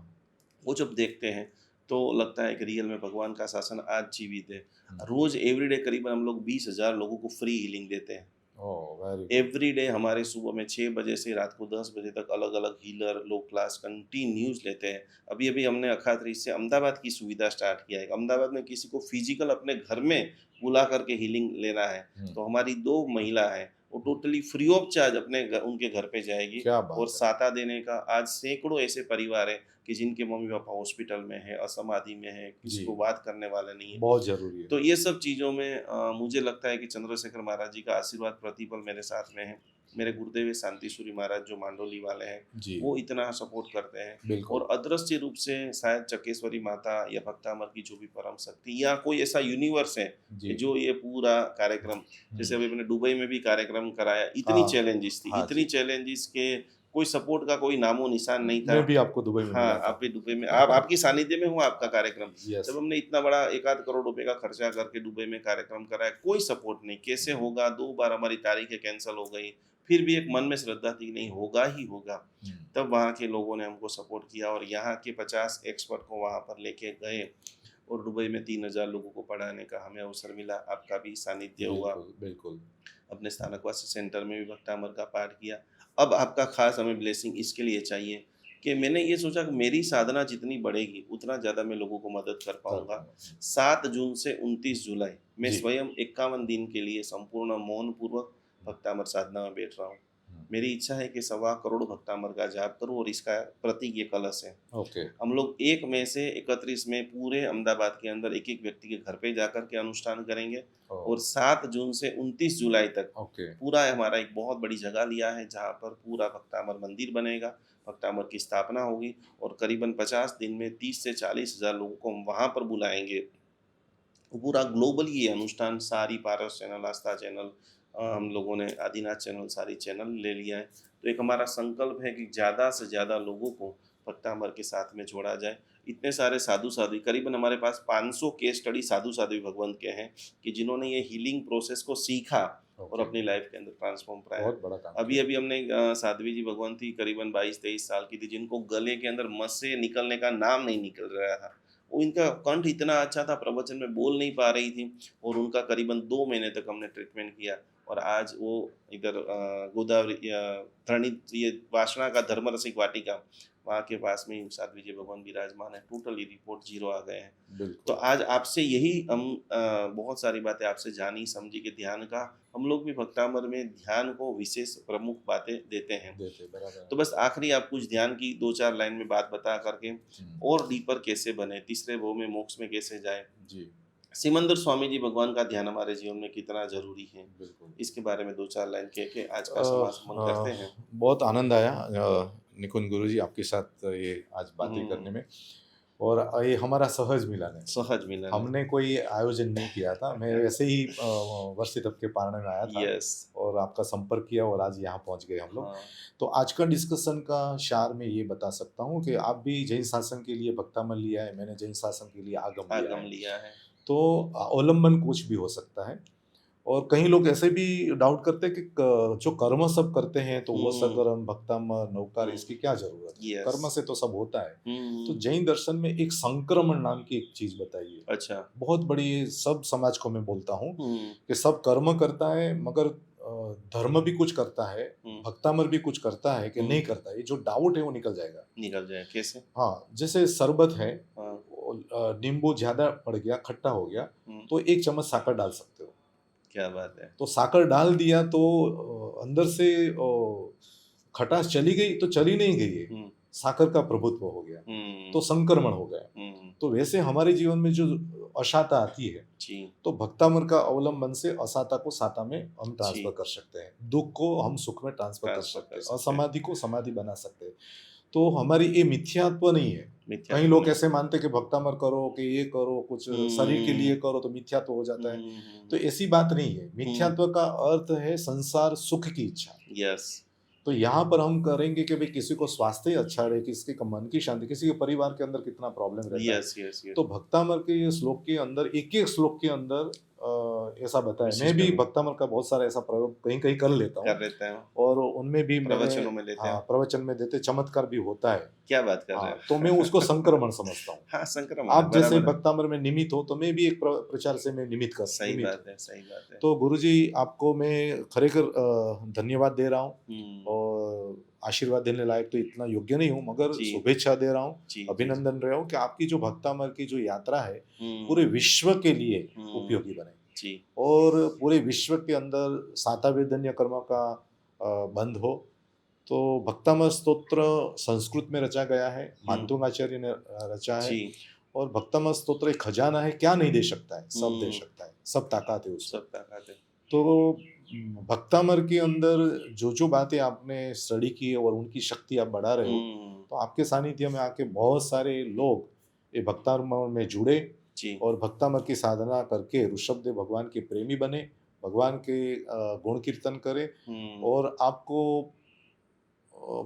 वो जब देखते हैं तो लगता है कि रियल में भगवान का शासन आज जीवित है। हुँ। रोज़ एवरीडे करीबन हम लोग 20,000 लोगों को फ्री हीलिंग देते हैं। ओह! Very good. एवरीडे हमारे सुबह में 6 बजे से रात को 10 बजे तक अलग-अलग हीलर, लो क्लास कंटिन्यूज़ लेते हैं। अभी-अभी हमने अखात्री से अहमदाबाद की सुविधा स्टार्ट किया है। अहमदाबाद में किसी को फिज़िकल अपने घर में बुला कर के हीलिंग लेना है, हुँ, तो हमारी 2 महिला हैं, वो टोटली फ्री ऑफ चार्ज अपने उनके घर पे जाएगी। क्या और बात है! साता देने का आज सैकड़ों ऐसे परिवार हैं कि जिनके मम्मी-पापा हॉस्पिटल में हैं, असमाधि में हैं, किसी जी, को बात करने वाला नहीं है। बहुत ज़रूरी है। तो ये सब चीज़ों में मुझे लगता है कि चंद्रशेखर महाराज जी का आशीर्वाद प्रतिपल मेरे साथ में है। मेरे गुरुदेव शांतिसूरी महाराज जो मांडोली वाले हैं, जी, वो इतना सपोर्ट करते हैं। बिल्कुल। और अदृश्य रूप से शायद चकेश्वरी माता या भक्तामर की जो भी परम शक्ति या कोई ऐसा यूनिवर्स है कि जी। जो ये पूरा कार्यक्रम, जैसे हुँ। अभी मैंने दुबई में भी कार्यक्रम कराया, इतनी हाँ, चैलेंजेस थी, हाँ इतनी जी। चैलेंजेस के कोई सपोर्ट का कोई नामो निशान नहीं था। मैं भी आपको दुबई में हाँ, मिला था। आप भी दुबई में, आप आपकी सानिध्य में हुआ आपका कार्यक्रम। यस। जब हमने इतना बड़ा 1 आध करोड़ रुपए का खर्चा करके दुबई में कार्यक्रम कराया, कोई सपोर्ट नहीं, कैसे होगा? 2 बार हमारी तारीखें कैंसल हो गई, फिर भी एक मन में श्रद्धा थी, नहीं होगा ही होगा। हुँ, तब वहाँ के लोगों ने हमको सपोर्ट किया और यहाँ के 50 एक्सपर्ट को वहाँ पर लेके गए और दुबई में 3,000 लोगों को पढ़ाने का हमें अवसर मिला। आपका भी सानिध्य हुआ। बिल्कुल, बिल्कुल। अपने स्थानकवासी सेंटर में भी भक्तामर का पाठ किया। अब आपका खास हमें ब्लेसिंग इसके लिए चाहिए कि मैंने ये सोचा कि मेरी साधना जितनी बढ़ेगी, उतना ज़्यादा मैं लोगों को मदद कर कर पाऊँगा। पाऊँगा। 7 जून से 29 जुलाई मैं जी। स्वयं 51 दिन के लिए संपूर्ण मौनपूर्वक भक्तामर साधना में बैठ रहा हूँ। हुँ, मेरी इच्छा है कि 1.25 करोड़ भक्तामर का जाप करूँ और इसका प्रतीक ये कलश है। ओके, हम लोग 1 मई से 31 में पूरे अहमदाबाद के अंदर एक-एक व्यक्ति के घर पे जाकर के अनुष्ठान करेंगे ओह! और 7 जून से 29 जुलाई तक ओके, पूरा हमारा एक बहुत बड़ी जगह लिया है जहाँ पर पूरा भक्तामर मंदिर बनेगा, भक्तामर की स्थापना होगी और करीबन 50 दिन में 30 से 40,000 लोगों को हम वहाँ पर बुलाएँगे। पूरा ग्लोबली ये अनुष्ठान, सारी पारस चैनल, आस्था चैनल, हम लोगों ने आदिनाथ चैनल, सारी चैनल ले लिया है। तो एक हमारा संकल्प है कि ज़्यादा से ज़्यादा लोगों को भक्तामर के साथ में जोड़ा जाए। इतने सारे साधु-साध्वी, करीबन हमारे पास 500 केस स्टडी साधु-साध्वी भगवंत के हैं कि जिन्होंने ये हीलिंग प्रोसेस को सीखा और ओके। अपनी लाइफ के अंदर ट्रांसफ़ॉर्म कराया। बहुत बड़ा काम किया। अभी-अभी हमने साध्वी जी भगवंत थी, करीबन 22-23 साल की थी, जिनको गले के अंदर मस्से निकलने का नाम नहीं निकल रहा था। वो इनका कंठ इतना अच्छा था, प्रवचन में बोल नहीं पा रही थी और उनका करीबन 2 महीने तक हमने ट्रीटमेंट किया और आज वो इधर गोदावरी ये वासना का धर्म रसिक वाटिका, वहाँ के पास में ही साध्वी जी भगवान विराजमान है। टोटली रिपोर्ट ज़ीरो आ गए हैं। तो बिल्कुल, आज आपसे यही हम बहुत सारी बातें आपसे जानी समझी कि ध्यान का हम लोग भी भक्तामर में ध्यान को विशेष प्रमुख बातें देते हैं। देते बराबर तो है। बस आखिरी आप कुछ ध्यान की 2-4 लाइन में बात बता करके हुँ, और डीपर कैसे बने, तीसरे भव में मोक्ष में कैसे जाएँ। जी, सिमंदर स्वामी जी भगवान का ध्यान हमारे जीवन में कितना ज़रूरी है, बिल्कुल। इसके बारे में 2-4 लाइन कह के आज का अ समापन करते हैं। बहुत आनंद आया निकुंज गुरुजी आपके साथ ये आज बातें करने हुँ, में, और ये हमारा सहज मिलन है। सहज मिलन है। हमने कोई आयोजन नहीं किया था, मैं वैसे ही वर्षित तब के पारने में आया था यस, और आपका संपर्क किया और आज यहाँ पहुँच गए हम लोग। हाँ, तो आज का डिस्कशन का सार मैं ये बता सकता हूँ कि आप भी जैन शासन के लिए भक्तामल लिया है, मैंने जैन शासन के लिए आगम लिया आगम है। लिया है। तो अवलंबन कुछ भी हो सकता है, और कई लोग ऐसे भी डाउट करते हैं कि जो कर्म सब करते हैं तो वो हम्म सगरम भक्तम नौकार, हम्म इसकी क्या जरूरत है, यस कर्म से तो सब होता है। तो हम्म जैन दर्शन में एक संक्रमण नाम की एक चीज बताई है, अच्छा बहुत बड़ी, सब समाज को मैं बोलता हूँ हम्म कि सब कर्म करता है मगर धर्म भी कुछ करता है, हम्म भक्तामर भी कुछ करता है कि हम्म नहीं करता है, ये जो डाउट है वो निकल जाएगा। निकल जाए कैसे हाँ, जैसे शरबत है, हाँ नींबू ज्यादा पड़ गया, खट्टा हो गया, हम्म तो 1 चम्मच साकर डाल सकते हो। क्या बात है तो साकर डाल दिया तो अंदर से खटास चली गई तो चली नहीं गई है, हम्म साकर का प्रभुत्व हो गया, हम्म तो संक्रमण हो गया। हम्म तो वैसे हमारे जीवन में जो अशाता आती है, जी तो भक्तामर का अवलंबन से असाता को साता में हम जी ट्रांसफर कर सकते हैं, दुख को हम सुख में ट्रांसफर कर ट्रांसफर सकते कर हैं, सकते हैं असमाधि को समाधि बना सकते हैं। तो हमारी ये मिथ्यात्व नहीं है। कई मिथ्यात्व लोग नहीं ऐसे मानते हैं कि भक्तामर करो कि ये करो, कुछ शरीर के लिए हम्म करो तो मिथ्यात्व हो जाता है। तो हम्म ऐसी बात नहीं है, हम्म मिथ्यात्व का अर्थ है संसार सुख की इच्छा। यस तो यहाँ पर हम करेंगे कि भाई किसी को स्वास्थ्य ही अच्छा रहे, किसी के मन की शांति, किसी के परिवार के अंदर कितना प्रॉब्लम रहता है। यस यस यस तो भक्तामर के ये श्लोक के अंदर, एक एक श्लोक के अंदर ऐसा बताया। मैं विशिष्ट भी में भक्तामर का बहुत सारा ऐसा प्रयोग कहीं कहीं कर लेता कर हूँ, लेते हैं और उनमें भी मैंने, प्रवचनों में लेते हाँ, हैं प्रवचन में देते चमत्कार भी होता है। क्या बात कर रहे हाँ, तो मैं हैं उसको संक्रमण समझता हूँ। हाँ संक्रमण है आप जैसे बराबर है भक्तामर में निमित्त हो, तो मैं भी एक प्रचार से मैं सही निमित्त बात हूँ। है सही बात है तो गुरुजी, आपको मैं खरेखर धन्यवाद दे रहा हूँ, हम्म और आशीर्वाद देने लायक तो इतना योग्य नहीं हूँ, मगर जी शुभेच्छा दे रहा हूँ, जी जी जी अभिनंदन रहे हो कि आपकी जो भक्तामर की जो यात्रा है पूरे हम्म विश्व के लिए हम्म उपयोगी बने, जी और पूरे विश्व के अंदर सातावेदन्य कर्म का बंद हो। तो भक्तामर स्तोत्र संस्कृत में रचा गया है, हम्म मानतुंग आचार्य ने रचा है, जी और भक्तामर स्तोत्र एक खजाना है, क्या नहीं दे सकता है, सब दे हम्म सकता है, सब ताकत है उसमें। सब ताकत है तो भक्तामर के अंदर जो जो बातें आपने स्टडी की है और उनकी शक्ति आप बढ़ा रहे हो, हम्म तो आपके सानिध्य में आके बहुत सारे लोग ये भक्तामर में जुड़े, जी और भक्तामर की साधना करके ऋषभदेव भगवान के प्रेमी बने, भगवान के गुण कीर्तन करें, हम्म और आपको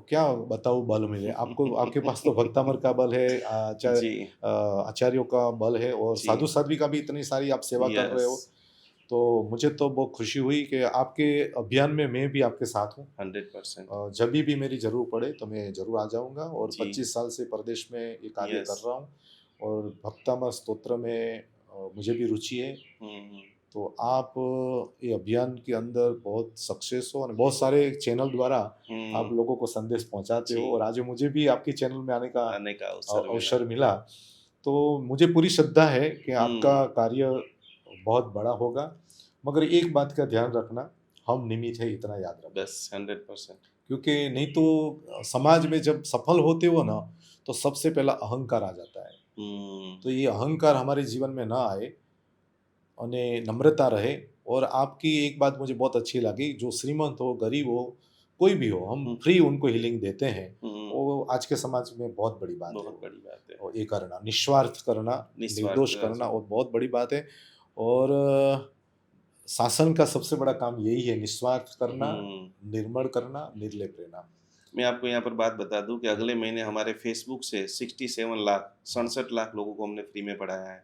क्या बताऊँ बल मिले आपको, आपके पास तो भक्तामर का बल है, जी आचार्यों का बल है, और जी साधु साध्वी का भी इतनी सारी आप सेवा कर रहे यस हो। तो मुझे तो बहुत खुशी हुई कि आपके अभियान में मैं भी आपके साथ हूँ। 100% जब भी मेरी ज़रूर पड़े तो मैं ज़रूर आ जाऊँगा, और जी 25 साल से प्रदेश में ये कार्य यस कर रहा हूँ, और भक्तामर स्तोत्र में मुझे भी रुचि है। हम्म तो आप ये अभियान के अंदर बहुत सक्सेस हो, और बहुत सारे चैनल द्वारा आप हम्म लोगों को संदेश पहुंचाते हो, और जी आज मुझे भी आपके चैनल में आने का आने का अवसर मिला अवसर मिला। तो मुझे पूरी श्रद्धा है कि हम्म आपका कार्य बहुत बड़ा होगा, मगर एक बात का ध्यान रखना, हम निमित्त है, इतना याद रखना। बस 100% क्योंकि नहीं तो समाज में जब सफल होते हो ना, तो सबसे पहला अहंकार आ जाता है। हम्म तो ये अहंकार हमारे जीवन में ना आए, और नम्रता रहे। और आपकी एक बात मुझे बहुत अच्छी लगी, जो श्रीमंत हो, गरीब हो, कोई भी हो, हम हम्म फ्री उनको हीलिंग देते हैं। हम्म, वो आज के समाज में बहुत बड़ी बात है बहुत वो। बड़ी बात है और ये करना, निस्वार्थ करना, निस्वार्थ निर्दोष करना, और बहुत बड़ी बात है। और शासन का सबसे बड़ा काम यही है, निस्वार्थ करना, हम्म निर्मल करना, निर्लेप रहना। मैं आपको यहाँ पर बात बता दूं कि अगले महीने हमारे फेसबुक से 67 लाख हाँ, 67 लाख लोगों को हमने फ्री में पढ़ाया है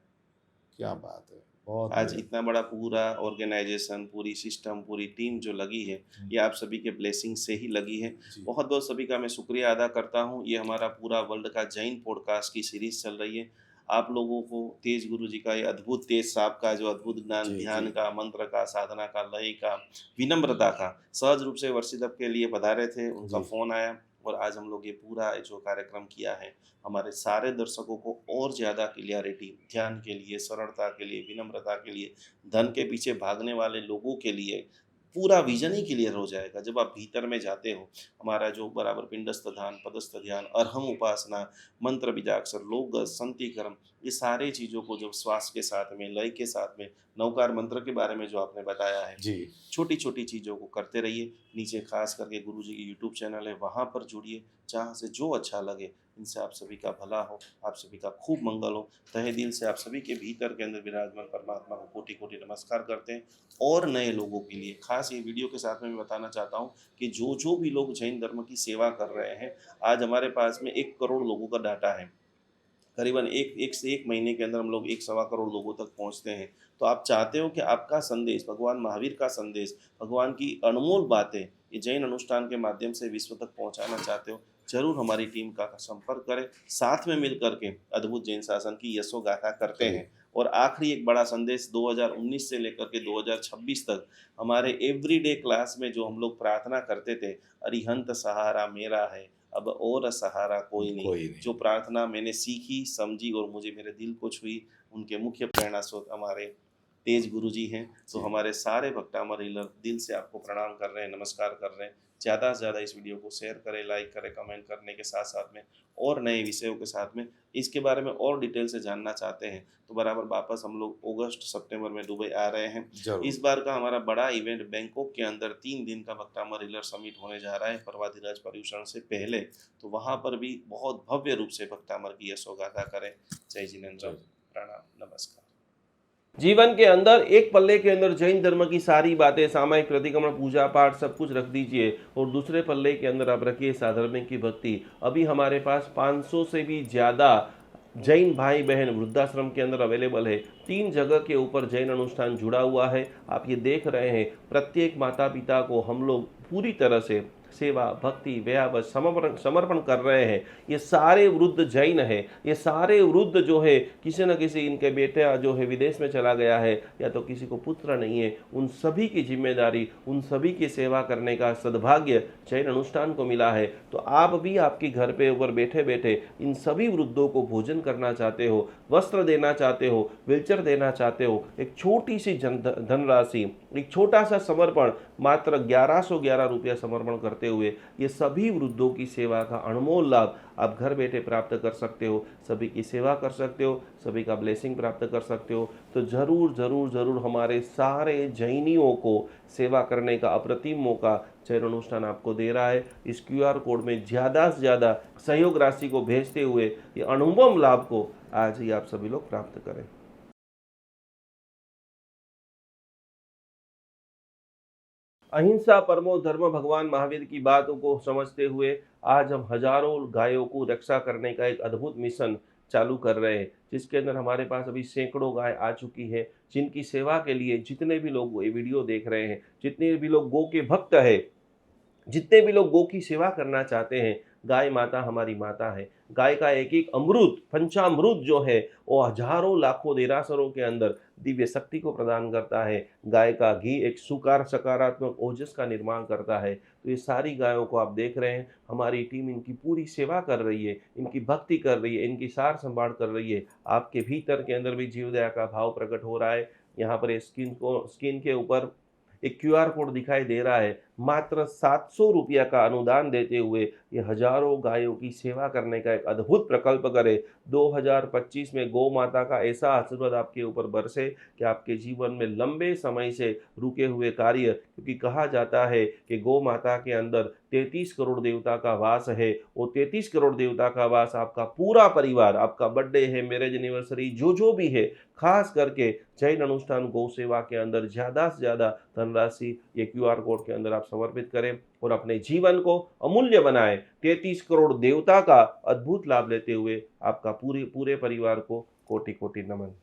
क्या बात है, बहुत आज बढ़िया। इतना बड़ा पूरा ऑर्गेनाइजेशन पूरी सिस्टम पूरी टीम जो लगी है ये आप सभी के ब्लेसिंग से ही लगी है जी, बहुत बहुत सभी का मैं शुक्रिया अदा करता हूँ ये हमारा पूरा वर्ल्ड का जैन पॉडकास्ट की सीरीज चल रही है आप लोगों को तेज गुरु जी का ये अद्भुत तेज साहब का जो अद्भुत ज्ञान जी, जी, ध्यान का मंत्र का साधना का लय का विनम्रता का सहज रूप से वर्षितअप के लिए पधारे थे उनका जी, फ़ोन आया और आज हम लोग ये पूरा जो कार्यक्रम किया है हमारे सारे दर्शकों को और ज़्यादा क्लियरिटी ध्यान के लिए सरलता के लिए विनम्रता के लिए धन के पीछे भागने वाले लोगों के लिए पूरा विजन ही क्लियर हो जाएगा जब आप भीतर में जाते हो हमारा जो बराबर पिंडस्थ ध्यान पदस्थ ध्यान अरहम उपासना मंत्र बीजाक्षर लोक संतिकर्म ये सारे चीज़ों को जब श्वास के साथ में लय के साथ में नवकार मंत्र के बारे में जो आपने बताया है जी, छोटी छोटी चीज़ों को करते रहिए नीचे खास करके गुरु जी की यूट्यूब चैनल है वहाँ पर जुड़िए जहाँ से जो अच्छा लगे इनसे आप सभी का भला हो आप सभी का खूब मंगल हो तहे दिल से आप सभी के भीतर के अंदर विराजमान परमात्मा को कोटि कोटि नमस्कार करते हैं और नए लोगों के लिए खास ये वीडियो के साथ में मैं बताना चाहता हूँ कि जो जो भी लोग जैन धर्म की सेवा कर रहे हैं आज हमारे पास में 1 करोड़ लोगों का डाटा है करीबन एक से एक महीने के अंदर हम लोग 1 सवा करोड़ लोगों तक पहुंचते हैं। तो आप चाहते हो कि आपका संदेश, भगवान महावीर का संदेश, भगवान की अनमोल बातें ये जैन अनुष्ठान के माध्यम से विश्व तक पहुंचाना चाहते हो, जरूर हमारी टीम का संपर्क करें। साथ में मिल करके अद्भुत जैन शासन की यशोगाथा करते जी। हैं। और आखिरी एक बड़ा संदेश, 2019 से लेकर के 2026 तक हमारे एवरीडे क्लास में जो हम लोग प्रार्थना करते थे, अरिहंत सहारा मेरा है, अब और सहारा कोई नहीं, कोई नहीं। जो प्रार्थना मैंने सीखी, समझी और मुझे मेरे दिल को छुई, उनके मुख्य प्रेरणा स्रोत हमारे तेज गुरु जी हैं। तो जी। हमारे सारे भक्तामर हीलर दिल से आपको प्रणाम कर रहे हैं, नमस्कार कर रहे हैं। ज़्यादा से ज़्यादा इस वीडियो को शेयर करें, लाइक करें, कमेंट करने के साथ साथ में और नए विषयों के साथ में इसके बारे में और डिटेल से जानना चाहते हैं तो बराबर वापस हम लोग अगस्त सितंबर में दुबई आ रहे हैं। जरूर। इस बार का हमारा बड़ा इवेंट बैंकॉक के अंदर 3 दिन का भक्तामर हीलर समिट होने जा रहा है पर्वाधिराज पर्यूषण से पहले। तो वहाँ पर भी बहुत भव्य रूप से भक्तामर की यशोगाथा करें। जय जिनेन्द्र, प्रणाम, नमस्कार। जीवन के अंदर एक पल्ले के अंदर जैन धर्म की सारी बातें, सामायिक प्रतिक्रमण, पूजा पाठ सब कुछ रख दीजिए और दूसरे पल्ले के अंदर आप रखिए साधर्मिक की भक्ति। अभी हमारे पास 500 से भी ज़्यादा जैन भाई बहन वृद्धाश्रम के अंदर अवेलेबल है। 3 जगह के ऊपर जैन अनुष्ठान जुड़ा हुआ है। आप ये देख रहे हैं, प्रत्येक माता पिता को हम लोग पूरी तरह से सेवा, भक्ति, व्याव समर्पण समर्पण कर रहे हैं। ये सारे वृद्ध जैन है, ये सारे वृद्ध जो है किसी न किसी इनके बेटा जो है विदेश में चला गया है या तो किसी को पुत्र नहीं है, उन सभी की जिम्मेदारी, उन सभी की सेवा करने का सद्भाग्य जैन अनुष्ठान को मिला है। तो आप भी आपके घर पे ऊपर बैठे बैठे इन सभी वृद्धों को भोजन करना चाहते हो, वस्त्र देना चाहते हो, व्हीलचेयर देना चाहते हो, एक छोटी सी धनराशि, एक छोटा सा समर्पण, मात्र 1111 रुपया समर्पण करते हुए ये सभी वृद्धों की सेवा का अनमोल लाभ आप घर बैठे प्राप्त कर सकते हो। सभी की सेवा कर सकते हो, सभी का ब्लेसिंग प्राप्त कर सकते हो। तो जरूर जरूर जरूर हमारे सारे जैनियों को सेवा करने का अप्रतिम मौका जैन अनुष्ठान आपको दे रहा है। इस QR कोड में ज़्यादा से ज़्यादा सहयोग राशि को भेजते हुए ये अनुपम लाभ को आज ही आप सभी लोग प्राप्त करें। अहिंसा परमो धर्म भगवान महावीर की बातों को समझते हुए आज हम हजारों गायों को रक्षा करने का एक अद्भुत मिशन चालू कर रहे हैं, जिसके अंदर हमारे पास अभी सैकड़ों गाय आ चुकी है, जिनकी सेवा के लिए जितने भी लोग ये वीडियो देख रहे हैं, जितने भी लोग गौ के भक्त है, जितने भी लोग गौ की सेवा करना चाहते हैं, गाय माता हमारी माता है। गाय का एक एक अमृत, पंचामृत जो है वो हजारों लाखों देरासरों के अंदर दिव्य शक्ति को प्रदान करता है। गाय का घी एक सुकार सकारात्मक ओजस का निर्माण करता है। तो ये सारी गायों को आप देख रहे हैं, हमारी टीम इनकी पूरी सेवा कर रही है, इनकी भक्ति कर रही है, इनकी सार संभाल कर रही है। आपके भीतर के अंदर भी जीव दया का भाव प्रकट हो रहा है। यहाँ पर स्क्रीन के ऊपर एक QR कोड दिखाई दे रहा है। मात्र 700 रुपया का अनुदान देते हुए ये हजारों गायों की सेवा करने का एक अद्भुत प्रकल्प करे। 2025 में गौ माता का ऐसा आशीर्वाद आपके ऊपर बरसे कि आपके जीवन में लंबे समय से रुके हुए कार्य, क्योंकि कहा जाता है कि गौ माता के अंदर 33 करोड़ देवता का वास है। वो 33 करोड़ देवता का वास आपका पूरा परिवार, आपका बर्थडे है, मैरिज एनिवर्सरी, जो भी है, खास करके जैन अनुष्ठान गौ सेवा के अंदर ज़्यादा से ज़्यादा धनराशि ये QR कोड के अंदर आप समर्पित करें और अपने जीवन को अमूल्य बनाएं। 33 करोड़ देवता का अद्भुत लाभ लेते हुए आपका पूरे परिवार को कोटि कोटि नमन।